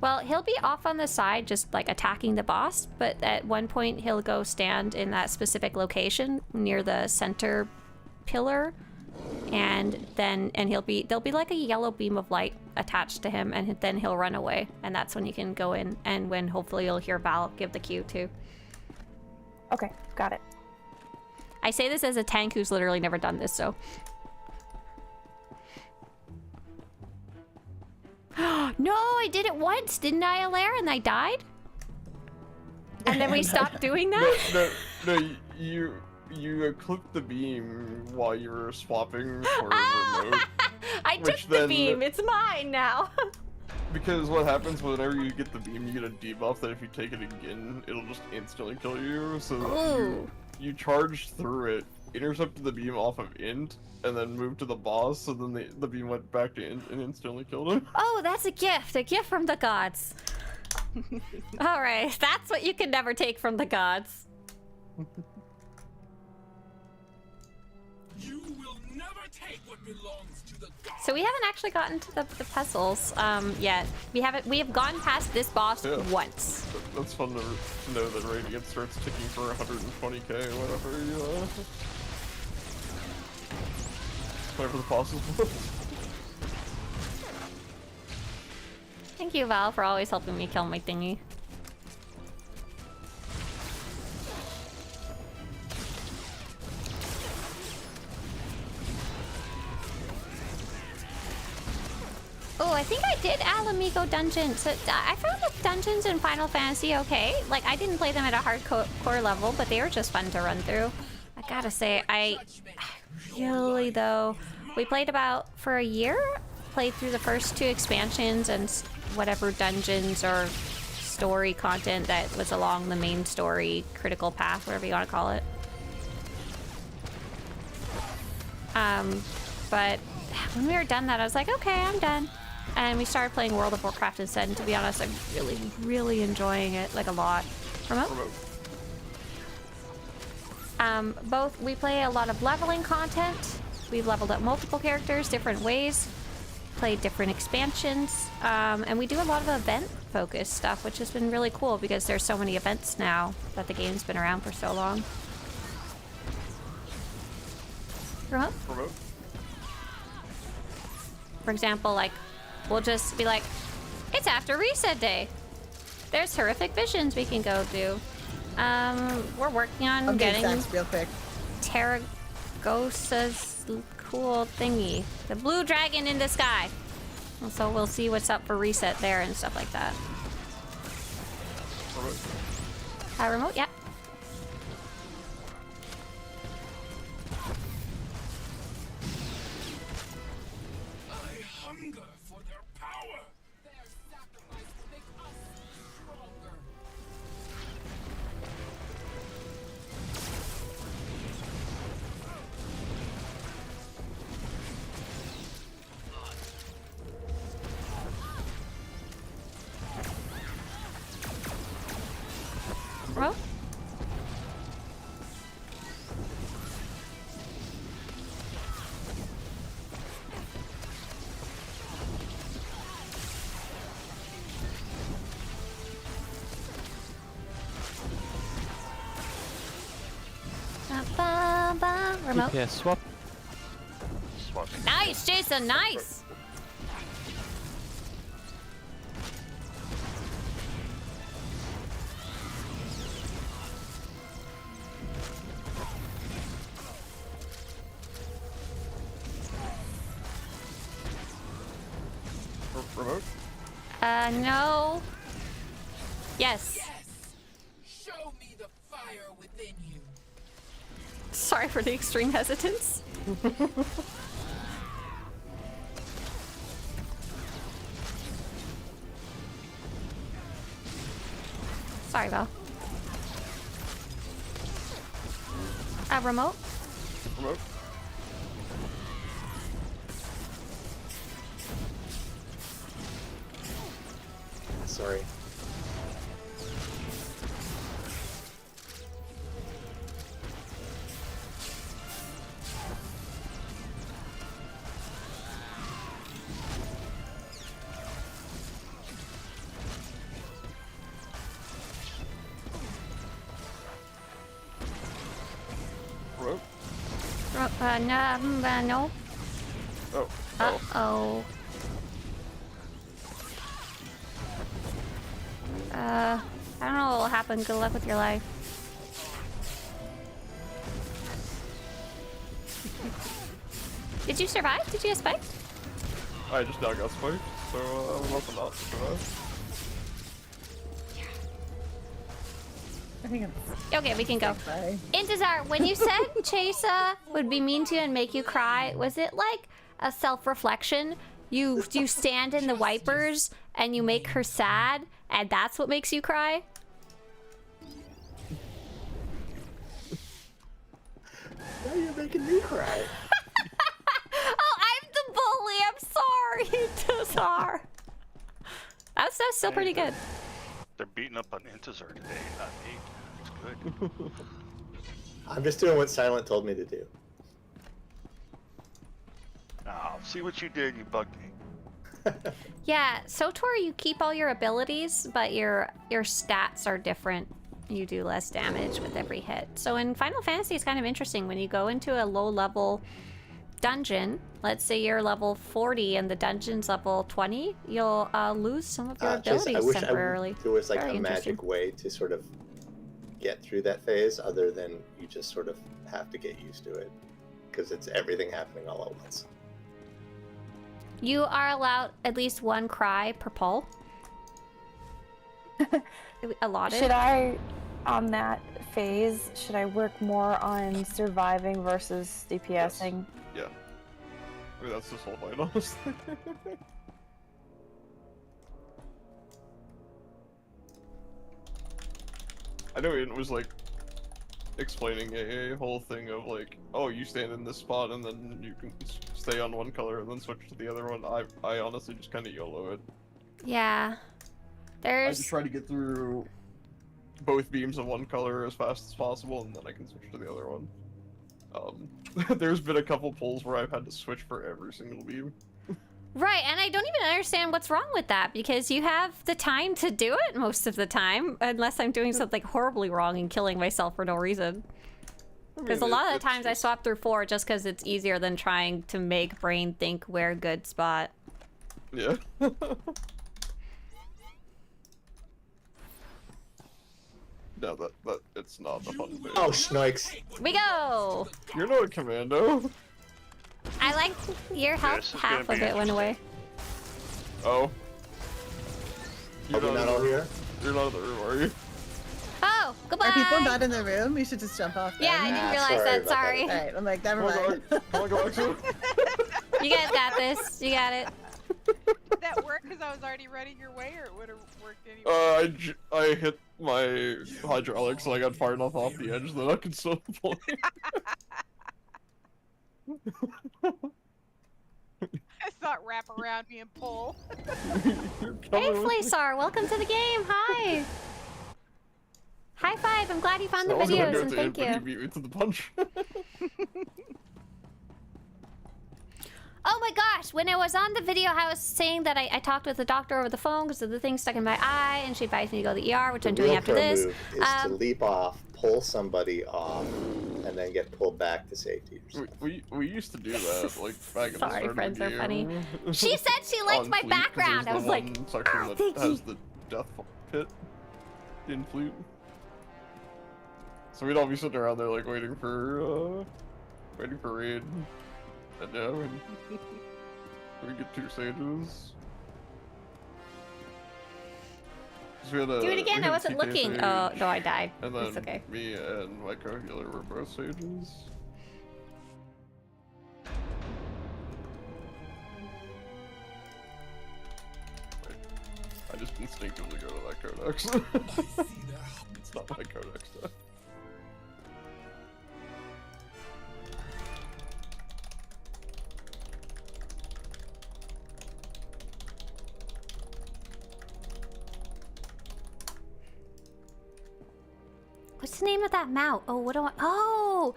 Well, he'll be off on the side just like attacking the boss, but at one point he'll go stand in that specific location near the center pillar, and there'll be like a yellow beam of light attached to him, and then he'll run away, and that's when you can go in, and when hopefully you'll hear Val give the cue too. Okay, got it. I say this as a tank who's literally never done this, so. No, I did it once, didn't I, Alaire? And I died? And then we stopped doing that? No, you clipped the beam while you were swapping for remote. I took the beam, it's mine now. Because what happens whenever you get the beam, you get a debuff that if you take it again, it'll just instantly kill you. So you charged through it, intercepted the beam off of int, and then moved to the boss, so then the beam went back to int and instantly killed him. Oh, that's a gift from the gods. Alright, that's what you can never take from the gods. You will never take what belongs to So we haven't actually gotten to the puzzles yet. We have gone past this boss once. That's fun to know that Radiant starts ticking for 120k whenever you whenever the boss is built. Thank you, Val, for always helping me kill my thingy. Oh, I think I did Alamigo dungeons. So, I found the dungeons in Final Fantasy okay. Like, I didn't play them at a hardcore level, but they were just fun to run through. I gotta say, I really, though, we played about for a year. Played through the first 2 expansions and whatever dungeons or story content that was along the main story, critical path, whatever you want to call it. But when we were done that, I was like, okay, I'm done. And we started playing World of Warcraft instead, and to be honest, I'm really, really enjoying it, like a lot. Remote? Both, we play a lot of leveling content. We've leveled up multiple characters, different ways, played different expansions, and we do a lot of event-focused stuff, which has been really cool because there's so many events now that the game's been around for so long. Remote? Remote? For example, like, we'll just be like, it's after reset day. There's horrific visions we can go do. We're working on getting real quick. Terragosa's cool thingy. The blue dragon in the sky. And so we'll see what's up for reset there and stuff like that. Remote? Remote, yeah. Remote? Remote? DPS swap. Nice, Jason, nice! Remote? No. Yes. Show me the fire within you. Sorry for the extreme hesitance. Sorry, Val. Remote? Remote? Sorry. Remote? No. Oh. Uh-oh. I don't know what will happen. Good luck with your life. Did you survive? Did you get spiked? I just now got spiked, so I'm hoping not to survive. I think Okay, we can go. Bye. Intezar, when you said Chesa would be mean to you and make you cry, was it like a self-reflection? You stand in the wipers and you make her sad, and that's what makes you cry? Now you're making me cry. Oh, I'm the bully. I'm sorry, Intezar. That's still pretty good. They're beating up on Intezar today, not me. It's good. I'm just doing what Silent told me to do. Oh, see what you did? You bugged me. Yeah, SWTOR, you keep all your abilities, but your stats are different. You do less damage with every hit. So in Final Fantasy, it's kind of interesting when you go into a low-level dungeon. Let's say you're level 40 and the dungeon's level 20. You'll lose some of your abilities I wish temporarily. there was like Very a magic way to sort of get through that phase, other than you just sort of have to get used to it, because it's everything happening all at once. You are allowed at least one cry per pull. Allotted. Should I, on that phase, should I work more on surviving versus DPSing? Yeah. I mean, that's this whole point, honestly. I know it was like explaining a whole thing of like, oh, you stand in this spot and then you can stay on one color and then switch to the other one. I honestly just kind of YOLO it. Yeah. I just try to get through both beams of one color as fast as possible, and then I can switch to the other one. There's been a couple pulls where I've had to switch for every single beam. Right, and I don't even understand what's wrong with that, because you have the time to do it most of the time, unless I'm doing something horribly wrong and killing myself for no reason. Because a lot of the times I swap through 4 just because it's easier than trying to make brain think where a good spot. Yeah. No, that it's not a fun thing. Oh, schnoikes. We go! You're not a commando. I like your health, half of it went away. Oh. Are we not all here? You're not in the room, are you? Oh, goodbye! Are people not in the room? You should just jump off. Yeah, I didn't realize that. Sorry. Alright, I'm like, never mind. Come on, go back to You guys got this. You got it. Did that work because I was already running your way, or it would have worked anyway? I hit my hydraulics so I got far enough off the edge that I could still pull. I saw it wrap around me and pull. Hey, Flaysar, welcome to the game. Hi. High five. I'm glad you found the videos, and thank you. You beat me to the punch. Oh my gosh, when I was on the video, I was saying that I talked with the doctor over the phone because of the thing stuck in my eye, and she advised me to go to the ER, which I'm doing after this. The real move is to leap off, pull somebody off, and then get pulled back to safety. We used to do that, like, back in the Sorry, start of friends the are game. funny. She said she liked my Fleet, 'cause background. I there's was the like, one section oh, that thank has you. the death pit in Fleet. So we'd all be sitting around there, like, waiting for raid. And yeah, we get 2 stages. Do it again, I wasn't looking. Oh, no, I died. And then It's okay. me and my co-healer were both stages. I just instinctively go to that codex. It's not my codex though. What's the name of that mount? Oh, what do I... Oh!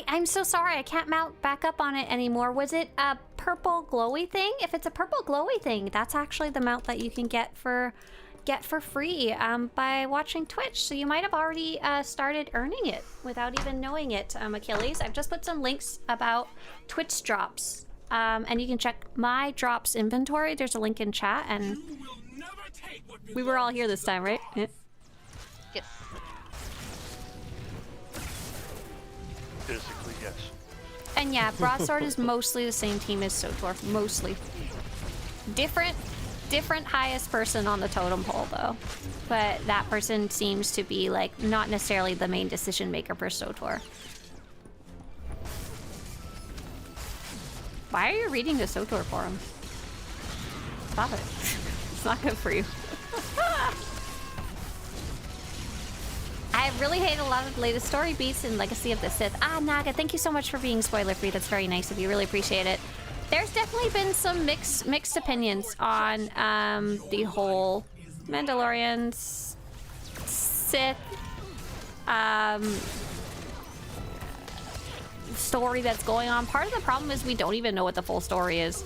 I'm so sorry. I can't mount back up on it anymore. Was it a purple glowy thing? If it's a purple glowy thing, that's actually the mount that you can get for free by watching Twitch. So you might have already started earning it without even knowing it, Achilles. I've just put some links about Twitch drops. And you can check my drops inventory. There's a link in chat. And we were all here this time, right? Yeah. Yes. Physically, yes. And yeah, Broadsword is mostly the same team as SWTOR. Mostly. Different highest person on the totem pole, though. But that person seems to be, like, not necessarily the main decision maker for SWTOR. Why are you reading the SWTOR forum? Stop it. It's not good for you. I really hate a lot of the latest story beats in Legacy of the Sith. Ah, Naga, thank you so much for being spoiler-free. That's very nice of you. Really appreciate it. There's definitely been some mixed opinions on the whole Mandalorians, Sith, story that's going on. Part of the problem is we don't even know what the full story is.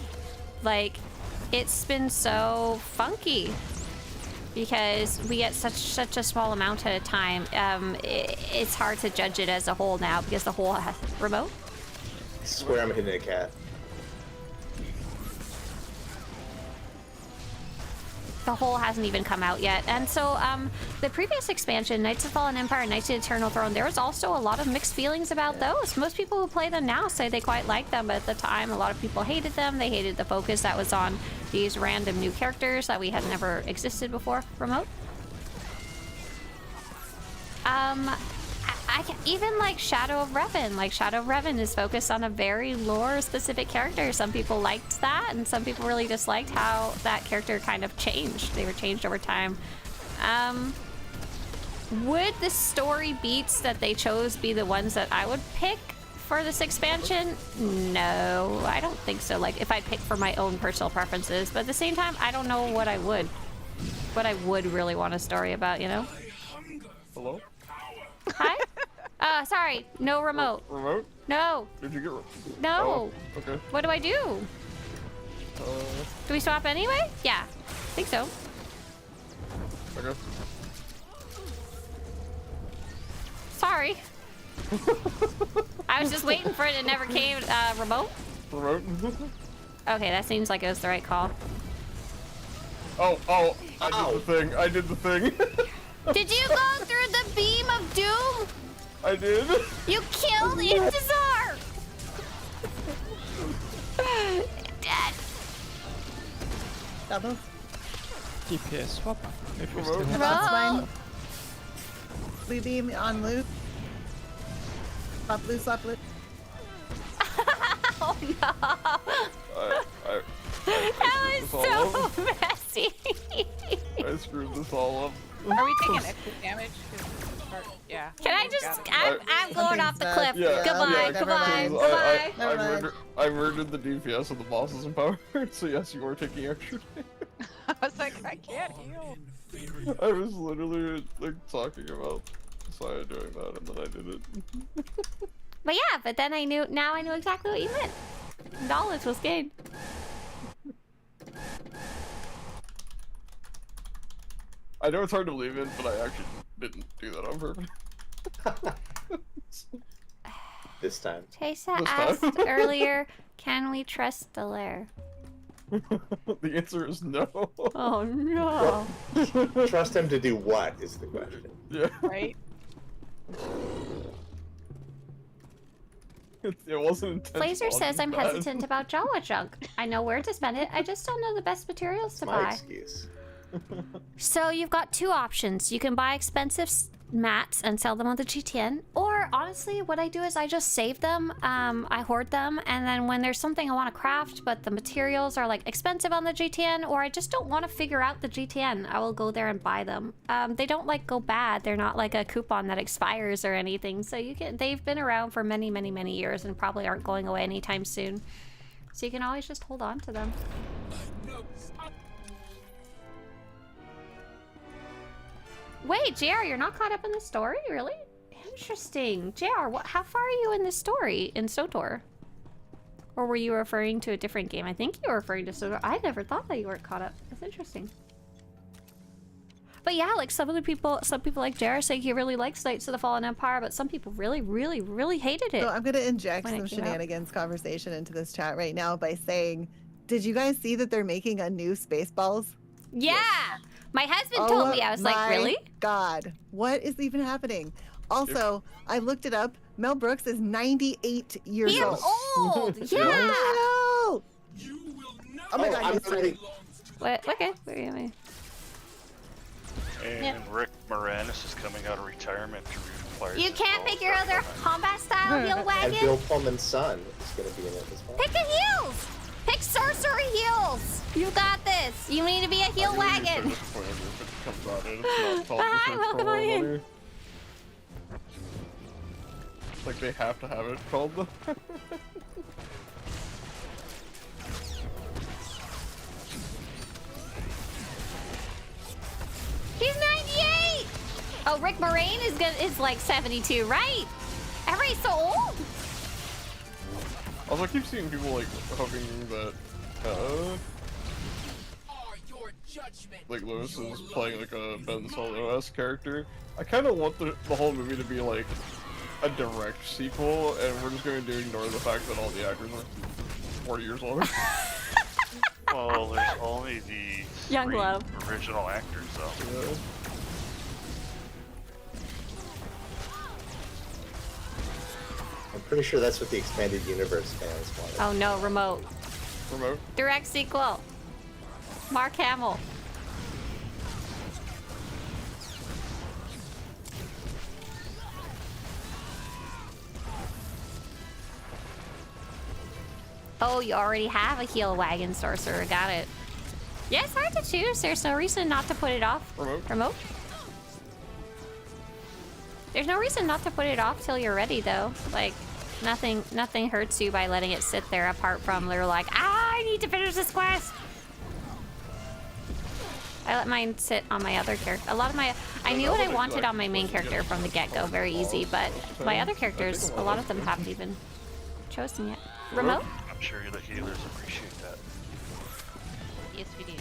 Like, it's been so funky because we get such a small amount at a time. It's hard to judge it as a whole now because the whole has remote. Swear I'm hitting a cat. The whole hasn't even come out yet. And so the previous expansion, Knights of Fallen Empire, Knights of the Eternal Throne, there was also a lot of mixed feelings about those. Most people who play them now say they quite like them, but at the time a lot of people hated them. They hated the focus that was on these random new characters that we had never existed before. Remote? I can, even like Shadow of Revan. Like Shadow of Revan is focused on a very lore-specific character. Some people liked that, and some people really disliked how that character kind of changed. They were changed over time. Would the story beats that they chose be the ones that I would pick for this expansion? No, I don't think so. Like if I pick for my own personal preferences, but at the same time, I don't know what I would really want a story about, you know? Hello? Hi? Sorry, no remote. Remote? No. Did you get No. Oh, okay. What do I do? Do we swap anyway? Yeah, I think so. Okay. Sorry. I was just waiting for it. It never came. Remote? Remote? Okay, that seems like it was the right call. Oh, I did the thing. Did you go through the beam of doom? I did. You killed Intizar! Dead. Double. DPS swap if you Remote? still have That's Bro. fine. Blue beam on loop. Swap loop, swap loop. Oh no. That was so messy. I screwed this all up. Are we taking extra damage? Yeah. Can I just? Got it. I'm going off the cliff. Yeah, Goodbye. yeah, Goodbye. because Goodbye. Never mind. I murdered the DPS of the bosses empowered, so yes, you are taking extra damage. I was like, I can't heal. I was literally like talking about Saya doing that, and then I did it. But yeah, but then I knew. Now I knew exactly what you meant. Knowledge was gained. I know it's hard to believe in, but I actually didn't do that on purpose. This time. Tessa This asked time. earlier, "Can we trust the lair?" The answer is no. Oh no. Trust him to do what is the question. Yeah. Right? It wasn't intentional. Blazer says I'm bad. hesitant about Jawa junk. I know where to spend it. I just don't know the best materials to My buy. excuse. So you've got two options. You can buy expensive mats and sell them on the GTN, or honestly what I do is I just save them. I hoard them, and then when there's something I want to craft but the materials are like expensive on the GTN, or I just don't want to figure out the GTN, I will go there and buy them. They don't like go bad. They're not like a coupon that expires or anything, so you can. They've been around for many years and probably aren't going away anytime soon, so you can always just hold on to them. Wait, JR, you're not caught up in the story? Really? Interesting. JR, how far are you in the story in SWTOR? Or were you referring to a different game? I think you were referring to SWTOR. I never thought that you weren't caught up. That's interesting. But yeah, like some people like JR say he really likes Knights of the Fallen Empire, but some people really hated it. So I'm going to inject when it some came out. shenanigans conversation into this chat right now by saying, did you guys see that they're making a new Spaceballs? Yeah! My husband told me. I was like, really? God, what is even happening? Also, I looked it up. Mel Brooks is 98 years He old. is old! Yeah! No! You will never Oh my God, I'm he's ready. What? Okay, where am I? And Rick Moranis is coming out of retirement to require. You can't pick your other combat style heel And wagon? Bill Pullman's son is going to be in it as well. Pick a heels! Pick sorcery heels! You got this! You need to be a heel wagon! Hi, welcome on in. Like they have to have it called the. He's 98! Oh, Rick Moraine is like 72, right? Everybody's so old! Also, I keep seeing people like hoping that Are your judgment. like Lewis is playing like a Ben Solo-esque character. I kind of want the whole movie to be like a direct sequel, and we're just going to ignore the fact that all the actors are 40 years old. Well, there's only the Young 3 love. original actors, though. Yeah. I'm pretty sure that's what the expanded universe fans wanted. Oh no, remote. Remote. Direct sequel. Mark Hamill. Oh, you already have a heel wagon, sorcerer. Got it. Yeah, it's hard to choose. There's no reason not to put it off. Remote. Remote? There's no reason not to put it off till you're ready, though. Like, nothing hurts you by letting it sit there, apart from they're like, I need to finish this quest. I let mine sit on my other character. A lot of my, I knew what I wanted on my main character from the get-go, very easy. But my other characters, a lot of them haven't even chosen yet. Remote? I'm sure the healers appreciate that. Yes, we do.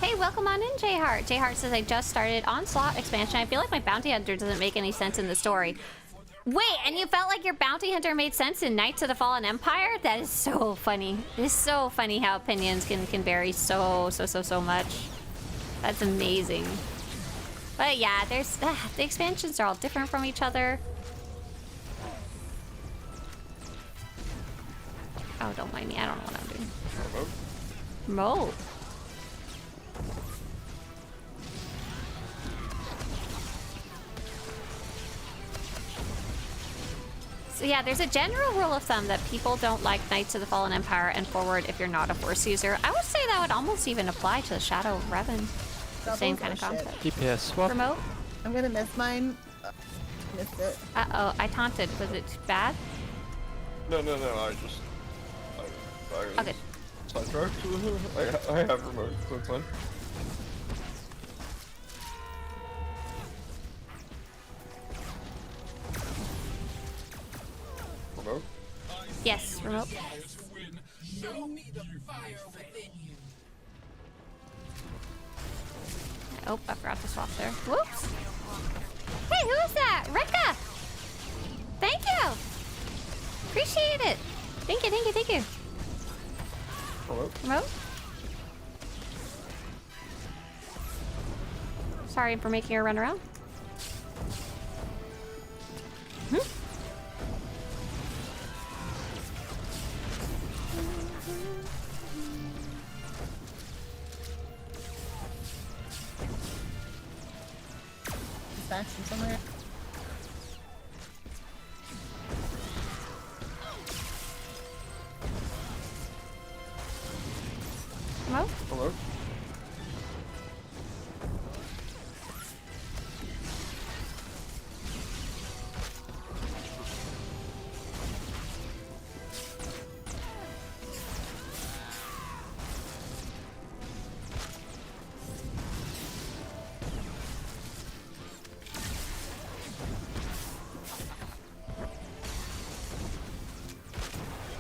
Hey, welcome on in, J Hart. J Hart says I just started Onslaught expansion. I feel like my bounty hunter doesn't make any sense in the story. Wait, and you felt like your bounty hunter made sense in Knights of the Fallen Empire? That is so funny. It is so funny how opinions can vary so much. That's amazing. But yeah, there's the expansions are all different from each other. Oh, don't mind me. I don't know what I'm doing. Remote. So yeah, there's a general rule of thumb that people don't like Knights of the Fallen Empire and Forward if you're not a Force user. I would say that would almost even apply to the Shadow of Revan. The same kind of concept. DPS swap. Remote? I'm gonna miss mine. Missed it. Uh-oh, I taunted. Was it bad? No, I Okay. sidetracked. I have remote, so it's fine. Remote? Yes, remote. Show me the fire within you. Oh, I forgot to swap there. Whoops. Hey, who is that? Rekka! Thank you! Appreciate it! Thank you. Remote? Remote? Sorry for making her run around. Back from somewhere. Remote? Remote?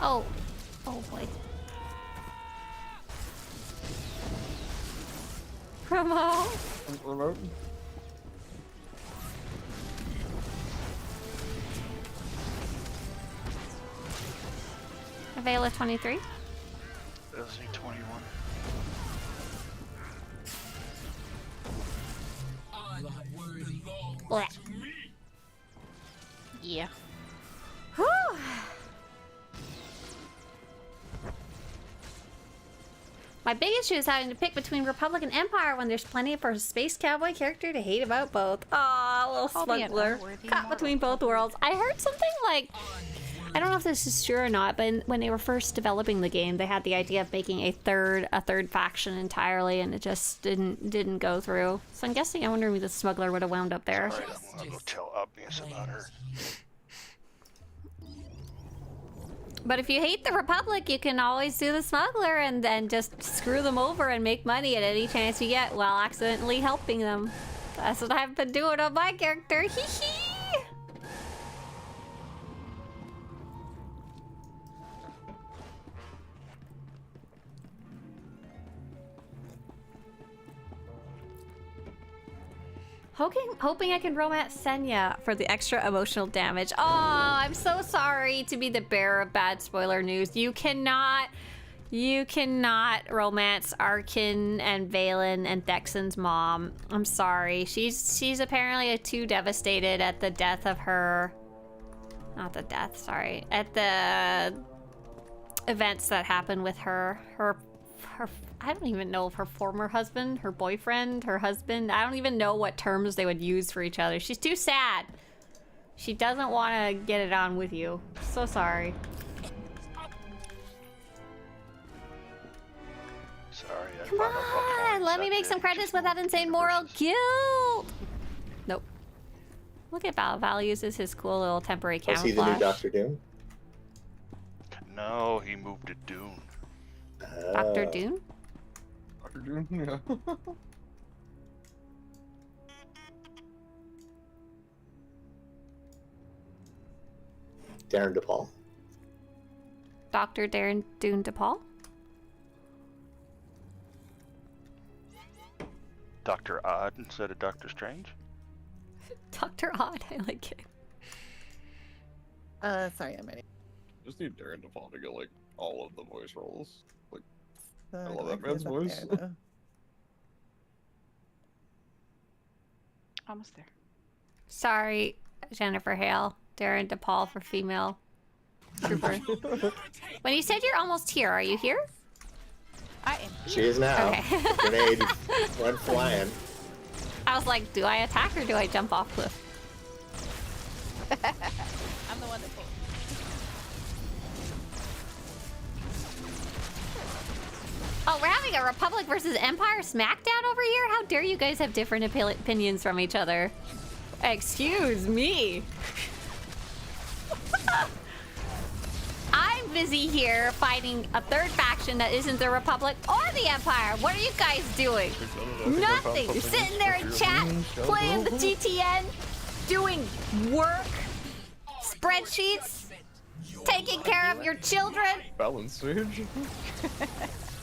Oh boy. Promo. Remote? Avela 23. Disney 21. Blech. Yeah. Whew. My big issue is having to pick between Republic and Empire when there's plenty for a space cowboy character to hate about both. Aw, little I'll be an smuggler. unworthy Caught mortal. between both worlds. I heard something like, I don't know if this is true or not, but when they were first developing the game, they had the idea of making a third faction entirely, and it just didn't go through. So I'm guessing, I wonder if the smuggler would have wound up there. Alright, I'm gonna go tell Obvious about her. But if you hate the Republic, you can always do the smuggler and then just screw them over and make money at any chance you get while accidentally helping them. That's what I've been doing on my character. Hee hee! Hoping I can romance Senya for the extra emotional damage. Oh, I'm so sorry to be the bearer of bad spoiler news. You cannot romance Arkin and Valen and Dexon's mom. I'm sorry. She's apparently too devastated at the death of her. Not the death, sorry. At the events that happened with her. Her I don't even know if her former husband, her boyfriend, her husband, I don't even know what terms they would use for each other. She's too sad. She doesn't want to get it on with you. So sorry. Sorry, I Come on, let me make some credits without insane moral guilt. Nope. Look at Val uses his cool little temporary Was he the camouflage. new Dr. Doom? No, he moved to Dune. Dr. Dune? Dr. Doom, yeah. Darren DePaul. Dr. Darren Dune DePaul? Dr. Odd instead of Doctor Strange? Dr. Odd, I like it. Sorry, I'm ready. Just need Darren DePaul to get like all of the voice roles. Like, So I love like that man's he's up voice. there, though. Almost there. Sorry, Jennifer Hale. Darren DePaul for female trooper. When you said you're almost here, are you here? I am. She is now. Okay. Grenade went flying. I was like, do I attack or do I jump off cliff? I'm the one that pulled. Oh, we're having a Republic versus Empire smackdown over here? How dare you guys have different opinions from each other? Excuse me. I'm busy here fighting a third faction that isn't the Republic or the Empire. What are you guys doing? Nothing. You're sitting there in chat, playing the GTN, doing work, spreadsheets, taking care of your children. Balance Sage.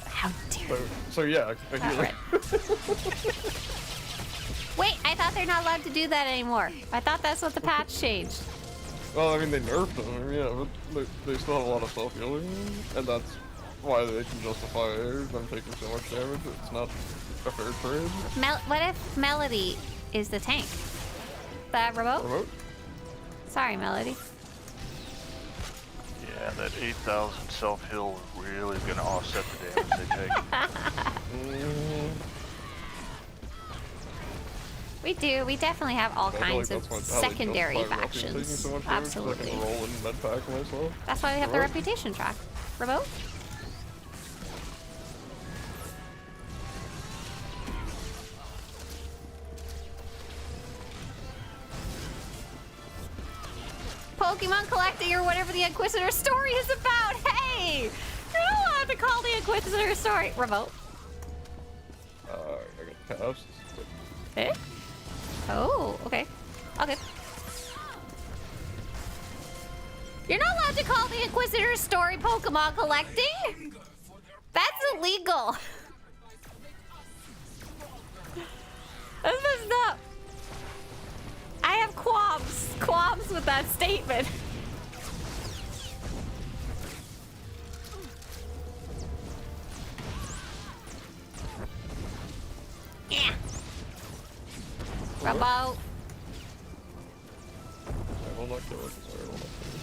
How dare you? So yeah, a healer. Alright. Wait, I thought they're not allowed to do that anymore. I thought that's what the patch changed. Well, I mean, they nerfed them, yeah, but they still have a lot of self-healing, and that's why they can justify them taking so much damage. It's not a fair trade. What if Melody is the tank? The remote? Remote? Sorry, Melody. Yeah, that 8,000 self-heal is really gonna offset the damage they take. We do. We definitely have all I feel kinds like of that's how they secondary justify Ruffy taking factions. so much damage, 'cause Absolutely. I can roll in med pack myself. That's why we have the Remote? reputation track. Remote? Pokemon collecting or whatever the Inquisitor story is about. Hey! You're not allowed to call the Inquisitor story. Remote. I got cast. Eh? Oh, okay. Okay. You're not allowed to call the Inquisitor story Pokemon collecting. That's illegal. That's messed up. I have qualms with that statement. Yeah. Remote. I will not kill it. Sorry, I will not kill it.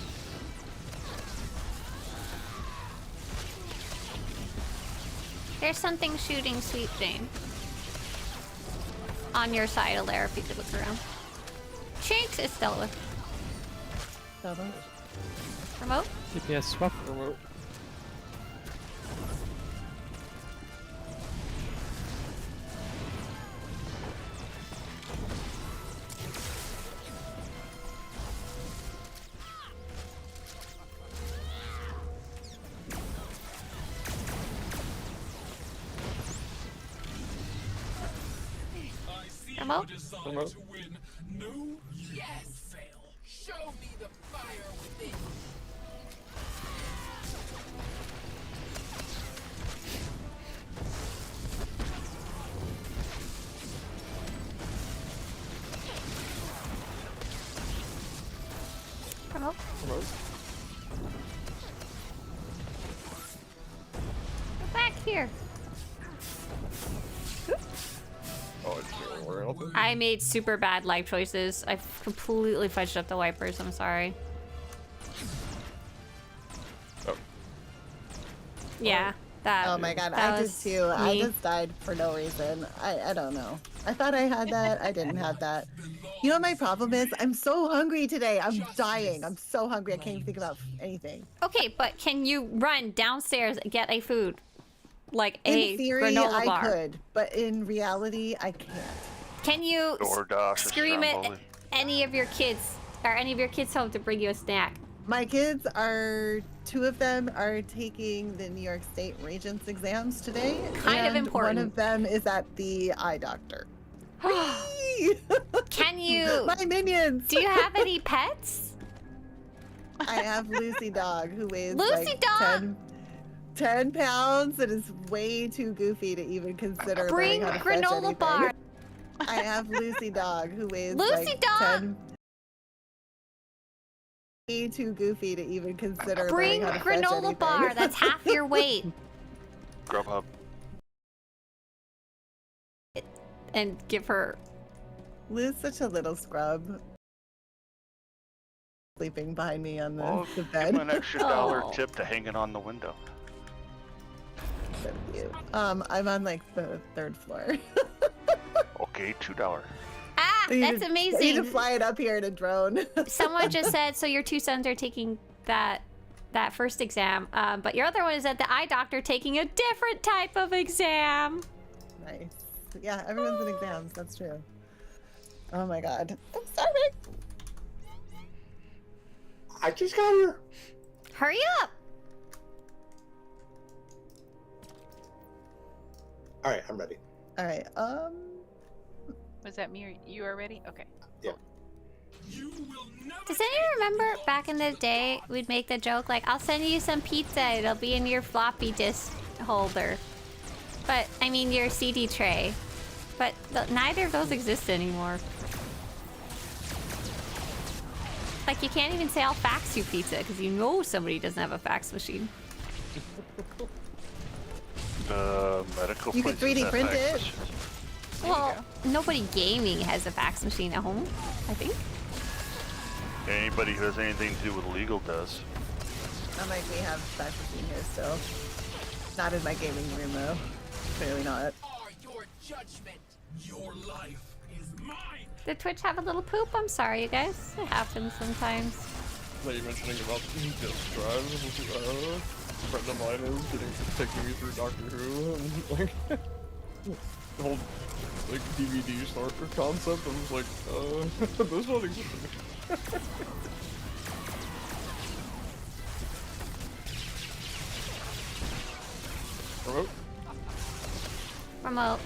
There's something shooting Sweet Jane. On your side, Alaire, if you could look around. Shanks is dealt with. Remote? DPS swap. Remote. Remote? Desire to win. No, yes, fail. Show me the fire within. Remote. Get back here. Oh, it's worry about this. I made super bad life choices. I completely fudged up the wipers. I'm sorry. Oh. Yeah, that. Oh my god, that I did was too. I me. just died for no reason. I don't know. I thought I had that. I didn't have that. You know what my problem is? I'm so hungry today. I'm dying. I'm so hungry. I can't even think about anything. Okay, but can you run downstairs and get a food? Like a In theory, granola I bar. could, but in reality, I can't. Can you DoorDash is scream at Stromboli. any of your kids or any of your kids home to bring you a snack? My kids are, 2 of them are taking the New York State Regents exams today. Kind of and important. One of them is at the eye doctor. Can you? My minions! Do you have any pets? I have Lucy Dog, who weighs Lucy like Dog! 10 pounds and is way too goofy to even consider Bring learning how to fetch granola anything. bar. I have Lucy Dog, who weighs Lucy like Dog! 10. Way too goofy to even consider Bring learning how to fetch granola anything. bar. That's half your weight. Grubhub. And give her. Lou's such a little scrub. Sleeping behind me on the, Oh, the give bed. him an extra $1 Oh. tip to hang it on the window. So cute. I'm on like the 3rd floor. Okay, $2. Ah, I need that's to- I need to amazing. fly it up here in a drone. Someone just said, so your 2 sons are taking that first exam, but your other one is at the eye doctor taking a different type of exam. Nice. Yeah, everyone's in exams. That's true. Oh my god. I'm starving. I just got here. Hurry up. All right, I'm ready. All right. Was that me or you are ready? Okay. You will never Does anyone remember back in the day we'd make the joke like, I'll send you some pizza, it'll be in your floppy disk holder. But, I mean your CD tray. But neither of those exist anymore. Like you can't even say I'll fax you pizza because you know somebody doesn't have a fax machine. The medical You could places 3D have print fax it. machines. Well, nobody gaming has a fax machine at home, I think. Anybody who has anything to do with legal does. I might we have fax machine here still. Not in my gaming room though. Clearly not. are your judgment. Your life is mine. Did Twitch have a little poop? I'm sorry, you guys. It happens sometimes. Like you mentioning about disk drives, a friend of mine is taking me through Doctor Who, and like the whole like DVD sort of concept. I was like, this one existed. Remote? Remote.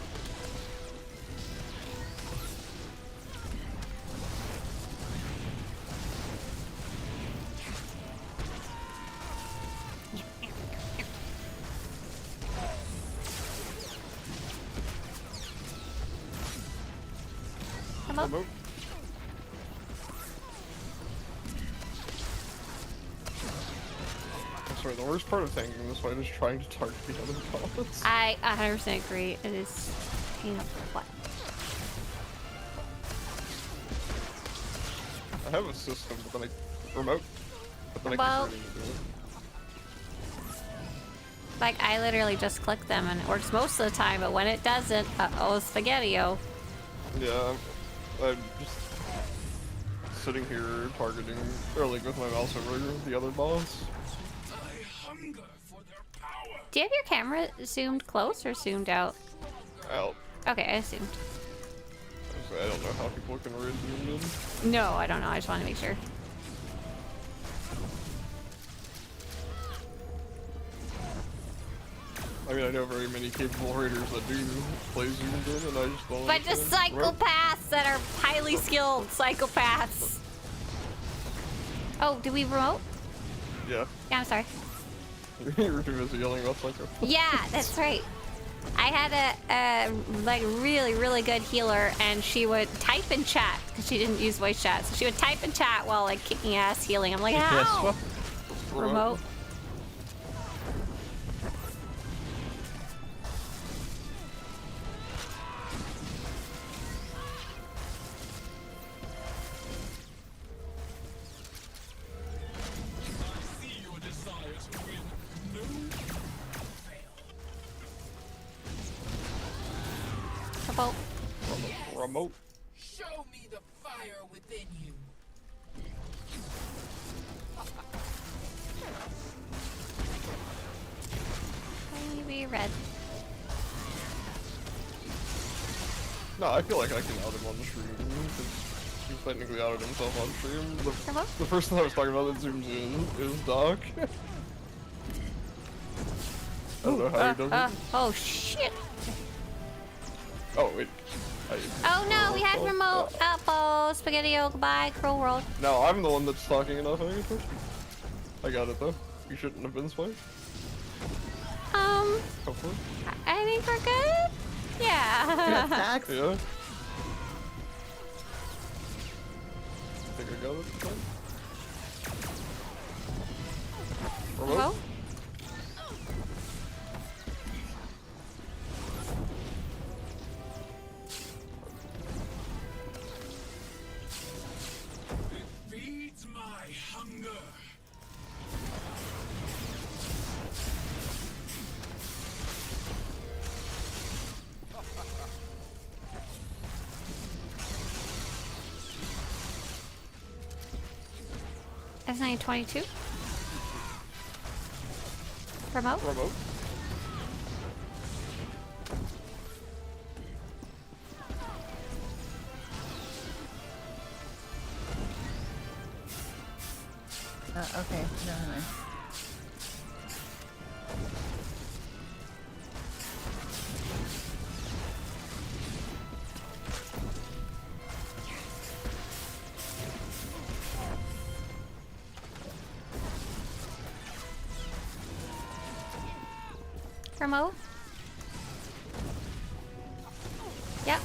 Remote. Remote? I'm sorry, the worst part of tanking this fight is trying to target the other bots. I 100% agree. It is pain in the butt. I have a system, but then remote, but then I Well- keep forgetting to do it. Like, I literally just click them and it works most of the time, but when it doesn't, uh-oh, spaghetti-o. Yeah, I'm just sitting here targeting, or like with my mouse over the other boss. I hunger for their power. Do you have your camera zoomed close or zoomed out? Out. Okay, I assumed. I don't know how people can read zoom in. No, I don't know. I just want to make sure. I mean, I know very many capable raiders that do play zoomed in, and I just don't. But just understand. Remote? psychopaths that are highly skilled psychopaths. Oh, do we remote? Yeah. Yeah, I'm sorry. You were too busy yelling about psycho. Yeah, that's right. I had a like really good healer, and she would type in chat because she didn't use voice chat. So she would type in chat while like kicking ass healing. I'm like, how? Remote. Remote. Show me the fire within you. Maybe red. No, I feel like I can out him on the stream. He's technically outed himself on stream. The person I was talking about that zooms in is Doc. I don't know how he does it. Oh shit. Oh, wait. Oh no, we had remote. Oh, Spaghetti-O, goodbye, Cruel World. No, I'm the one that's talking enough, I guess. I got it though. You shouldn't have been spiked. Hopefully. I think we're good. Yeah. Attacks. Yeah. I think I got it. Remote? Remote? Feeds my hunger. S922. Remote? Remote. Okay, never mind. Remote? Yep.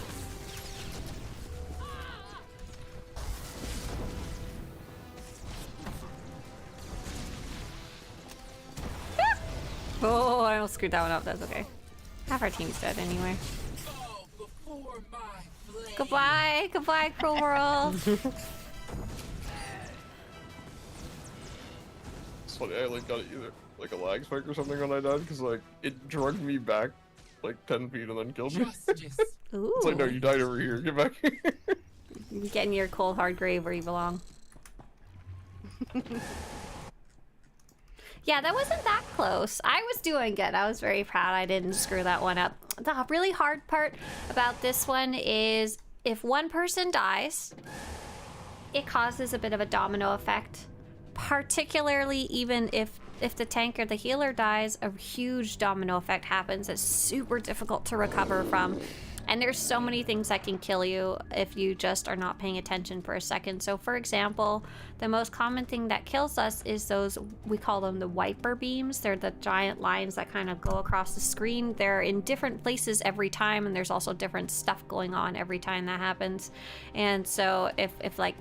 Oh, I almost screwed that one up. That's okay. Half our team's dead anyway. Fall before my flame. Goodbye. Goodbye, Cruel World. It's funny, I like got either like a lag spike or something when I died because like it drugged me back like 10 feet and then killed me. Justice. Ooh. It's like, no, you died over here. Get back here. Get in your cold, hard grave where you belong. Yeah, that wasn't that close. I was doing good. I was very proud I didn't screw that one up. The really hard part about this one is if one person dies, it causes a bit of a domino effect. Particularly even if the tank or the healer dies, a huge domino effect happens that's super difficult to recover from. And there's so many things that can kill you if you just are not paying attention for a second. So for example, the most common thing that kills us is those, we call them the wiper beams. They're the giant lines that kind of go across the screen. They're in different places every time, and there's also different stuff going on every time that happens. And so if like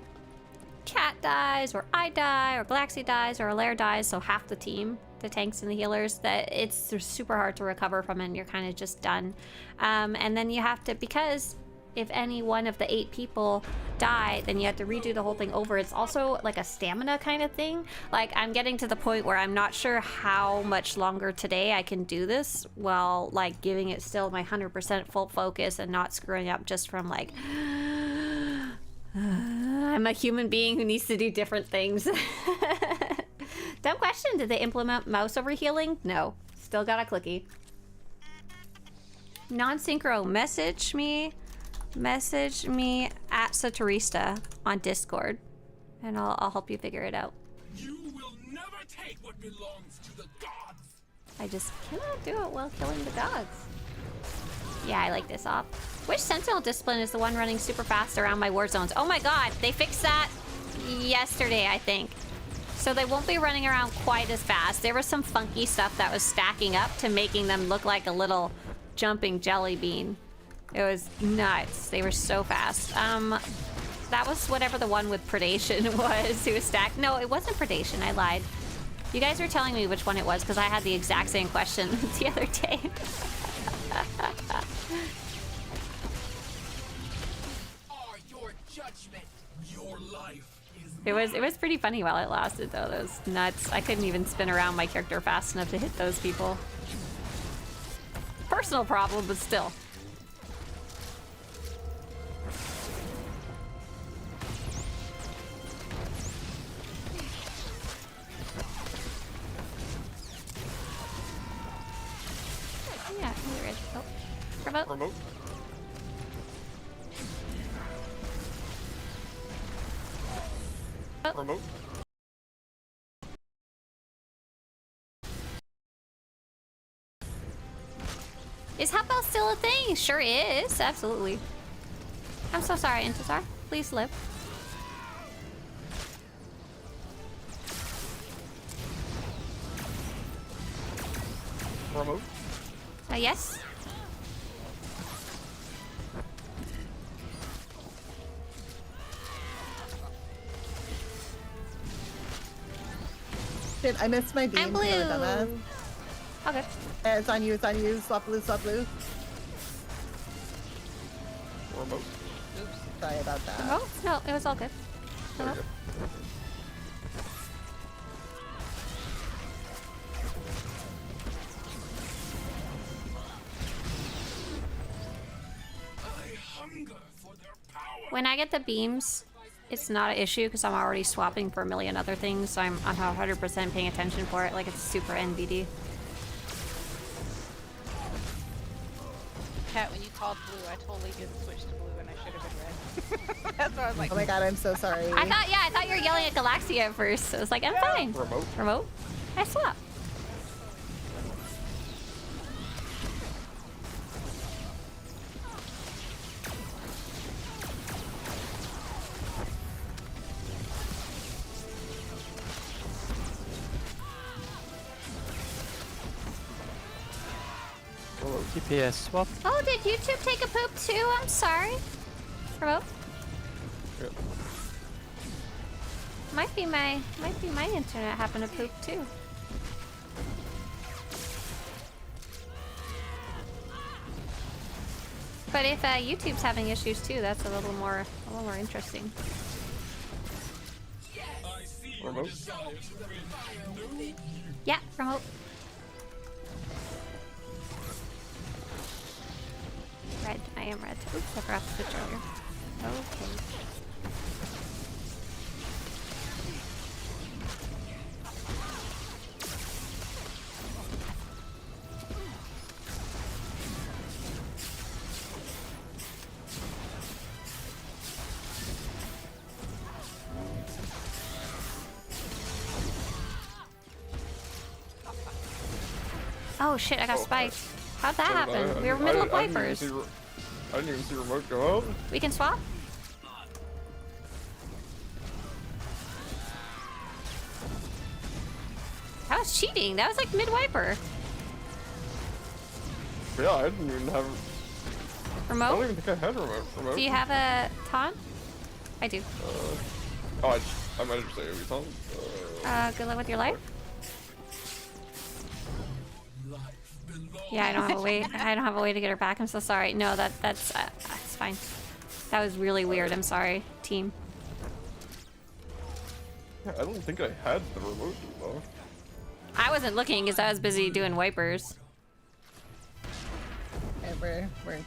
Cat dies, or I die, or Galaxy dies, or Alaire dies, so half the team, the tanks and the healers, that they're super hard to recover from, and you're kind of just done. And then you have to, because if any one of the 8 people die, then you have to redo the whole thing over. It's also like a stamina kind of thing. Like, I'm getting to the point where I'm not sure how much longer today I can do this while like giving it still my 100% full focus and not screwing up just from like I'm a human being who needs to do different things. Dumb question. Did they implement mouse over healing? No. Still got a clicky. Non-synchro. Message me at Swtorista on Discord, and I'll help you figure it out. You will never take what belongs to the gods. I just cannot do it while killing the gods. Yeah, I like this op. Which Sentinel discipline is the one running super fast around my war zones? Oh my god, they fixed that yesterday, I think. So they won't be running around quite as fast. There was some funky stuff that was stacking up to making them look like a little jumping jelly bean. It was nuts. They were so fast. That was whatever the one with predation was. Who was stacked. No, it wasn't predation. I lied. You guys were telling me which one it was because I had the exact same question the other day. Your judgment, your life is It was pretty funny while it lasted though. That was nuts. I couldn't even spin around my character fast enough to hit those people. Personal problem, but still. Yeah, there is. Oh, remote. Remote. Oh. Remote. Is Hopbell still a thing? Sure is, absolutely. I'm so sorry, Intizar. Please live. Remote. Yes? Shit, I missed my beam. I'm blue. Okay. It's on you, it's on you. Swap blue, swap blue. Remote. Oops, sorry about that. Oh, no, it was all good. There you Hello? go. When I get the beams, it's not an issue because I'm already swapping for a million other things, so I'm 100% paying attention for it, like it's super NBD. Cat, when you called blue, I totally didn't switch to blue and I should have been red. That's why I was like, Oh my god, I'm so sorry. I thought you were yelling at Galaxia at first, so I was like, I'm fine. Remote. Remote? I swap. TPS swap. Oh, did YouTube take a poop too? I'm sorry. Remote? Yeah. Might be my internet having a poop too. But if YouTube's having issues too, that's a little more interesting. Remote. Yeah, remote. Red, I am red. Oops, I forgot to switch earlier. Okay. Oh shit, I got spiked. How'd that happen? We were middle of wipers. I didn't even see remote go out. We can swap? That was cheating. That was like mid-wiper. Yeah, I didn't even have. I don't Remote? even think I had remote. Do you have a taunt? I do. Oh, I might have just say every time. Good luck with your life. Yeah, I don't have a way. I don't have a way to get her back. I'm so sorry. No, that's fine. That was really weird. I'm sorry, team. Yeah, I don't think I had the remote though. I wasn't looking because I was busy doing wipers. Okay, we're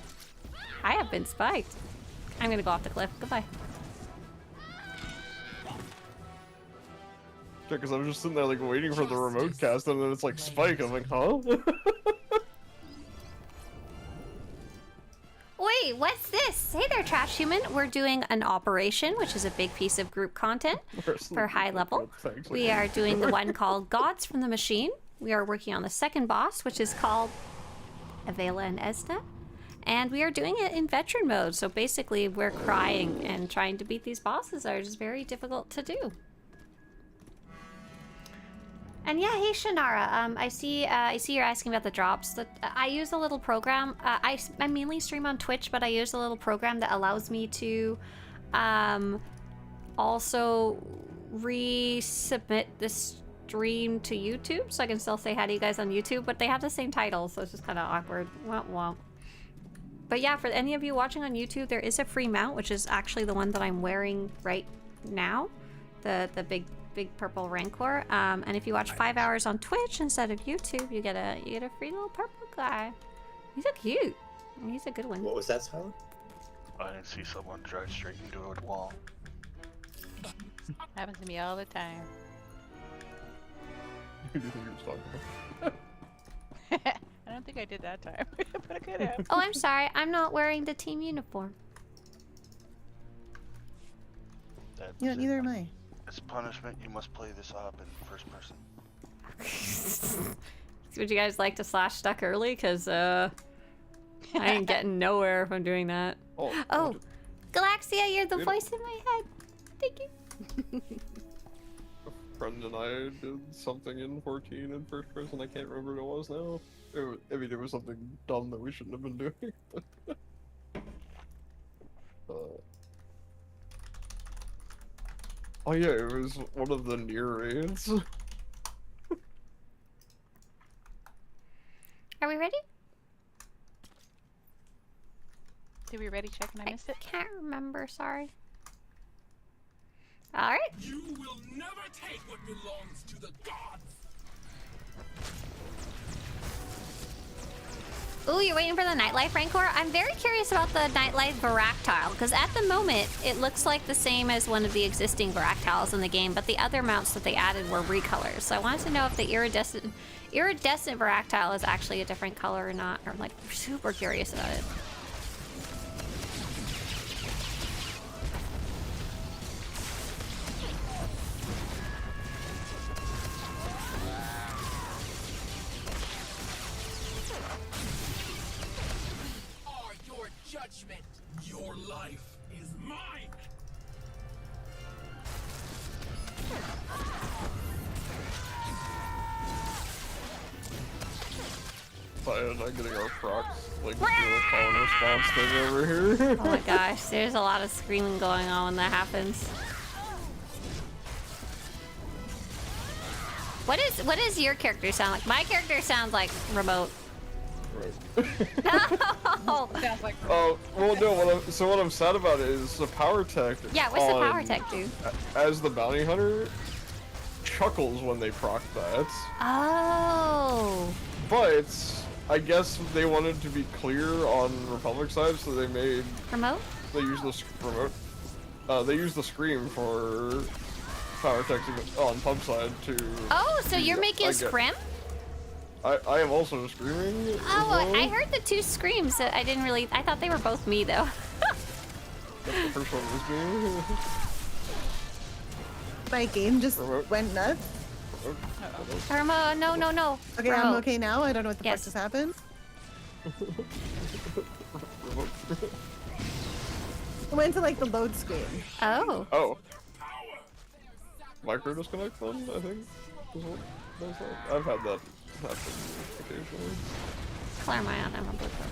I have been spiked. I'm gonna go off the cliff. Goodbye. Yeah, because I was just sitting there like waiting for the remote cast, and then it's like spike. I'm like, huh? Wait, what's this? Hey there, Trash Human. We're doing an operation, which is a big piece of group content for high level. We are doing the one called Gods from the Machine. We are working on the second boss, which is called Avela and Esna. And we are doing it in veteran mode. So basically, we're crying and trying to beat these bosses that are just very difficult to do. And yeah, hey Shannara. I see you're asking about the drops. I use a little program. I mainly stream on Twitch, but I use a little program that allows me to, also resubmit the stream to YouTube, so I can still say hi to you guys on YouTube. But they have the same title, so it's just kind of awkward. Womp womp. But yeah, for any of you watching on YouTube, there is a free mount, which is actually the one that I'm wearing right now, the big purple Rancor. And if you watch 5 hours on Twitch instead of YouTube, you get a free little purple guy. He's so cute. He's a good one. What was that, Silent? I didn't see someone drive straight into a wall. Happens to me all the time. Who do you think he was talking about? I don't think I did that time, but I could have. Oh, I'm sorry. I'm not wearing the team uniform. Yeah, neither am I. As punishment, you must play this op in first person. Would you guys like to slash stuck early? Because, I ain't getting nowhere if I'm doing that. Oh, Galaxia, you're the voice in my head. Thank you. A friend and I did something in 14 in first person. I can't remember what it was now. It was something dumb that we shouldn't have been doing. Oh yeah, it was one of the near raids. Are we ready? Did we ready check and I missed it? Can't remember, sorry. Alright. You will never take what belongs to the gods. Ooh, you're waiting for the Nightlife Rancor? I'm very curious about the Nightlife Varactile, because at the moment, it looks like the same as one of the existing Varactiles in the game, but the other mounts that they added were recolors. So I wanted to know if the Iridescent Varactile is actually a different color or not. I'm like super curious about it. Judgment. Your life is mine. Fine, I'm getting our procs, like, do a call and response thing over here. Oh my gosh, there's a lot of screaming going on when that happens. Oh. What does your character sound like? My character sounds like remote. No! Sounds like Oh, well, no, what I'm sad about is the power tech. Yeah, what's the power tech do? As the bounty hunter, chuckles when they proc that. Oh. But I guess they wanted to be clear on Republic side, so they made remote. They use the remote. They use the scream for power tech on pub side to. Oh, so you're making scrim? I am also screaming. Oh, I heard the two screams. I didn't really. I thought they were both me though. The first one was me. My game just went nuts. Irma, no. Okay, Remote. I'm okay now. I don't know what the fuck just happened. I went to like the load screen. Oh. Oh. Micro disconnect then, I think. I've had that happen occasionally. Claremont, I remember that.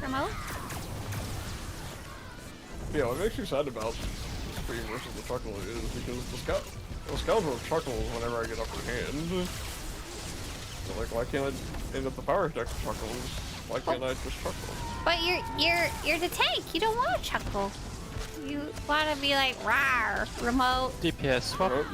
Remote? Yeah, what makes you sad about Scream versus the Chuckle is because the Scoundrel chuckles whenever I get upper hand. So like, why can't I end up the power deck chuckles? Why can't I just chuckle? But you're the tank. You don't want to chuckle. You want to be like rawr, remote. DPS swap. Remote.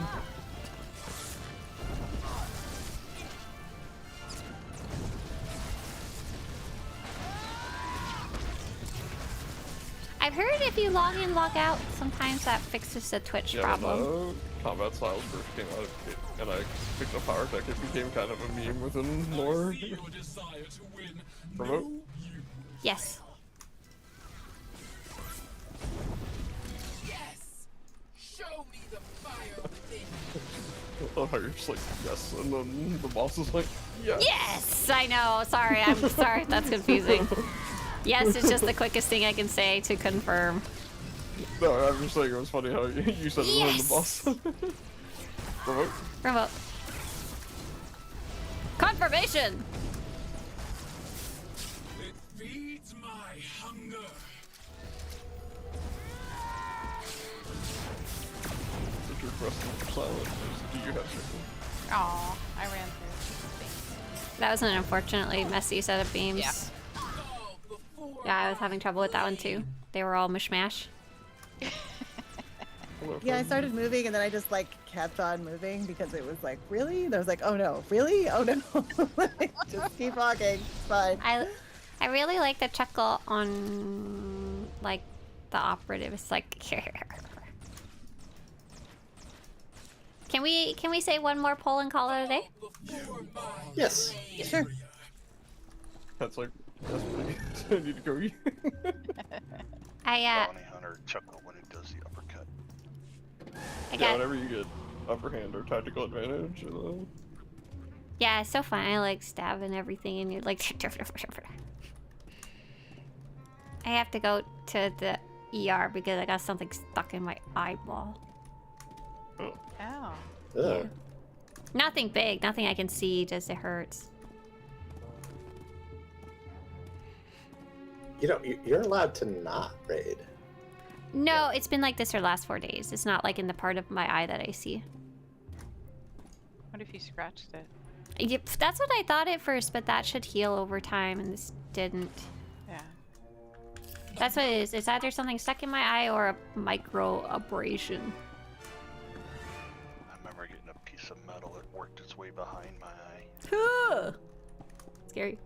I've heard if you log in, log out, sometimes that fixes the Twitch problem. When Combat Styles first came out, and I picked up Power Tech, it became kind of a meme within lore. Remote? Yes. Yes. Show me the fire within. I love how you're just like, yes, and then the boss is like, yes. Yes! I know. Sorry, I'm sorry if that's confusing. Yes, it's just the quickest thing I can say to confirm. No, I'm just saying it was funny how you said it when the boss. Remote? Remote. Confirmation! It feeds my hunger. If you're pressing for silent, do you have something? Aw, I ran through. That was an unfortunately messy set of beams. Yeah. Yeah, I was having trouble with that one too. They were all mishmash. Yeah, I started moving and then I just like kept on moving because it was like, really? And I was like, oh no, really? Oh no. Like, just keep walking. It's fine. I really like the chuckle on like the operative. It's like Can we say one more poll and call it a day? Yes. Sure. That's like, that's pretty good. I need to go eat. Bounty hunter chuckle when he does the uppercut. Yeah, whenever you get upper hand or tactical advantage. Yeah, it's so fun. I like stabbing everything and you're like I have to go to the ER because I got something stuck in my eyeball. Ow. Ugh. Nothing big, nothing I can see, just it hurts. You know, you're allowed to not raid. No, it's been like this for the last 4 days. It's not like in the part of my eye that I see. What if you scratched it? Yep, that's what I thought at first, but that should heal over time, and this didn't. Yeah. That's what it is. It's either something stuck in my eye or a micro abrasion. I remember getting a piece of metal that worked its way behind my eye. Scary.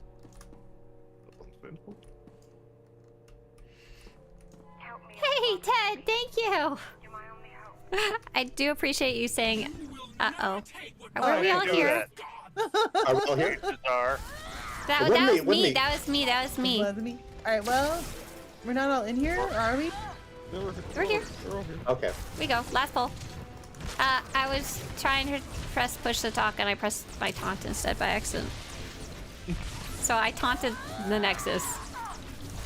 Hey, Ted, thank you. I do appreciate you saying, uh-oh. Were we all here? Are we all here? That was me. That was me. That was me. Alright, well, we're not all in here, are we? We're here. Okay. We go. Last poll. I was trying to press push to talk and I pressed my taunt instead by accident. So I taunted the Nexus.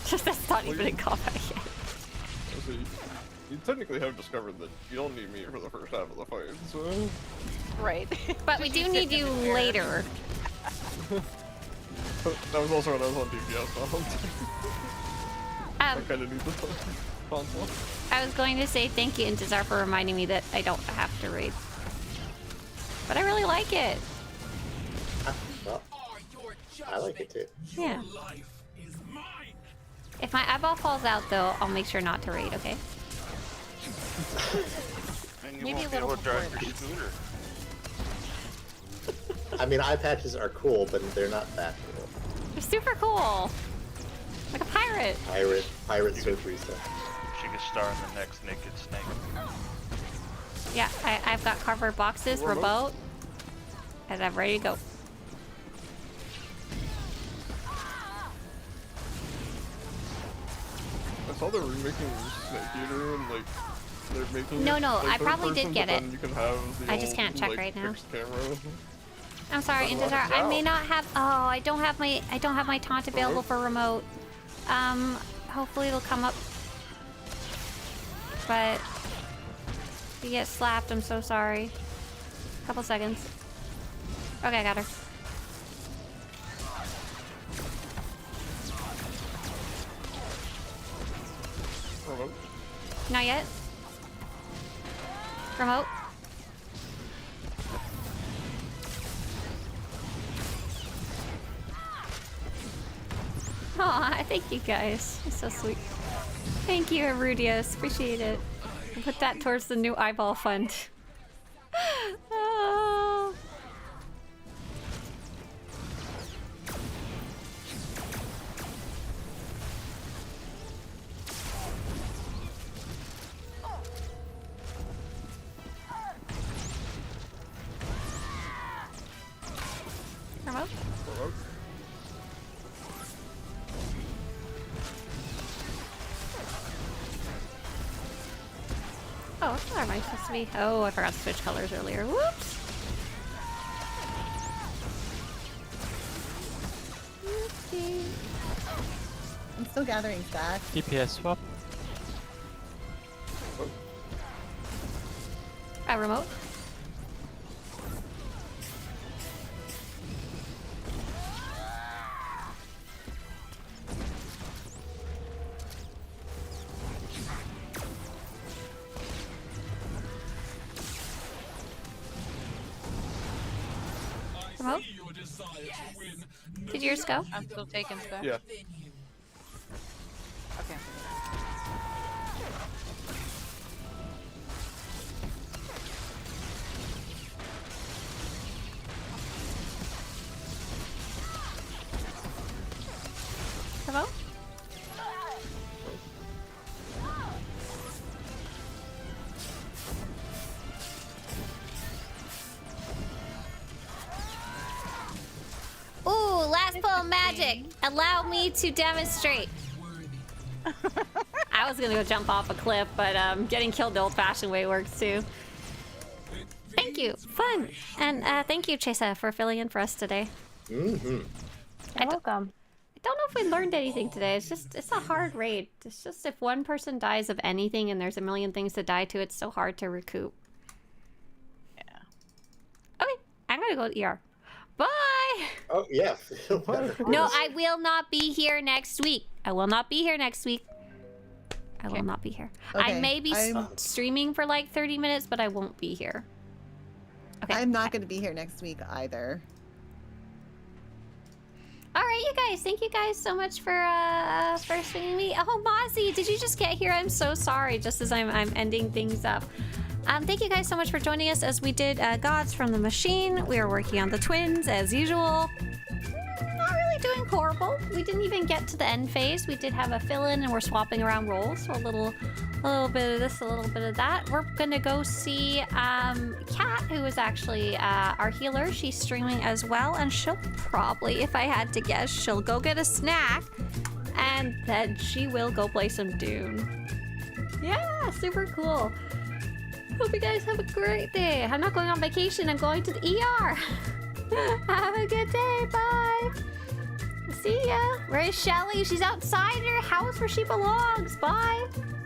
That's not even in combat yet. So you technically have discovered that you don't need me for the first half of the fight, so... Right. But we do need you later. That was also when I was on DPS. I kind of need the console. I was going to say thank you, Intezar, for reminding me that I don't have to raid. But I really like it. Well, I like it too. Yeah. If my eyeball falls out, though, I'll make sure not to raid, okay? And you Maybe won't a be able little to drive before your scooter. I mean, eye patches are cool, but they're not that cool. They're super cool. Like a pirate. Pirate Swtorista. She could star in the next Naked Snake. Yeah, I've got cardboard boxes, remote, and I'm ready to go. I saw they were making Snake Eater and like they're making. No, it, no, like, I third probably person, did get but it. then you can have the I just can't check like, right now. fixed camera. I'm sorry, Intezar. I may not have. Oh, I don't have my taunt available for remote. Hopefully it'll come up. But if you get slapped, I'm so sorry. Couple seconds. Okay, I got her. Remote. Not yet. Remote. Aw, thank you guys. You're so sweet. Thank you, Arudius. Appreciate it. We'll put that towards the new eyeball fund. Oh. Remote? Remote. Oh, what color am I supposed to be? Oh, I forgot to switch colors earlier. Whoops! still gathering stacks. DPS swap. A remote. Remote. Did yours go? I'm still taking stuff. Yeah. Okay. Hello? Ooh, last pull magic. Allow me to demonstrate. I was gonna go jump off a cliff, but getting killed the old-fashioned way works too. Thank you, fun, and thank you, Chesa, for filling in for us today. Mm-hmm. You're welcome. I don't know if we learned anything today. It's a hard raid. It's just if one person dies of anything and there's a million things to die to, it's so hard to recoup. Yeah. Okay, I'm gonna go to ER. Bye! Oh, yeah. No, I will not be here next week. I will not be here next week. I will not be here. I Okay, may be I'm- streaming for like 30 minutes, but I won't be here. Okay. I'm not going to be here next week either. All right, you guys. Thank you guys so much for swinging me. Oh, Mozzie, did you just get here? I'm so sorry. Just as I'm ending things up. Thank you guys so much for joining us as we did Gods from the Machine. We are working on the twins as usual. Not really doing horrible. We didn't even get to the end phase. We did have a fill-in and we're swapping around roles. So a little bit of this, a little bit of that. We're gonna go see Kat, who is actually our healer. She's streaming as well, and she'll probably, if I had to guess, she'll go get a snack, and then she will go play some Dune. Yeah, super cool. Hope you guys have a great day. I'm not going on vacation. I'm going to the ER. Have a good day. Bye. See ya. Where is Shelly? She's outside her house where she belongs. Bye.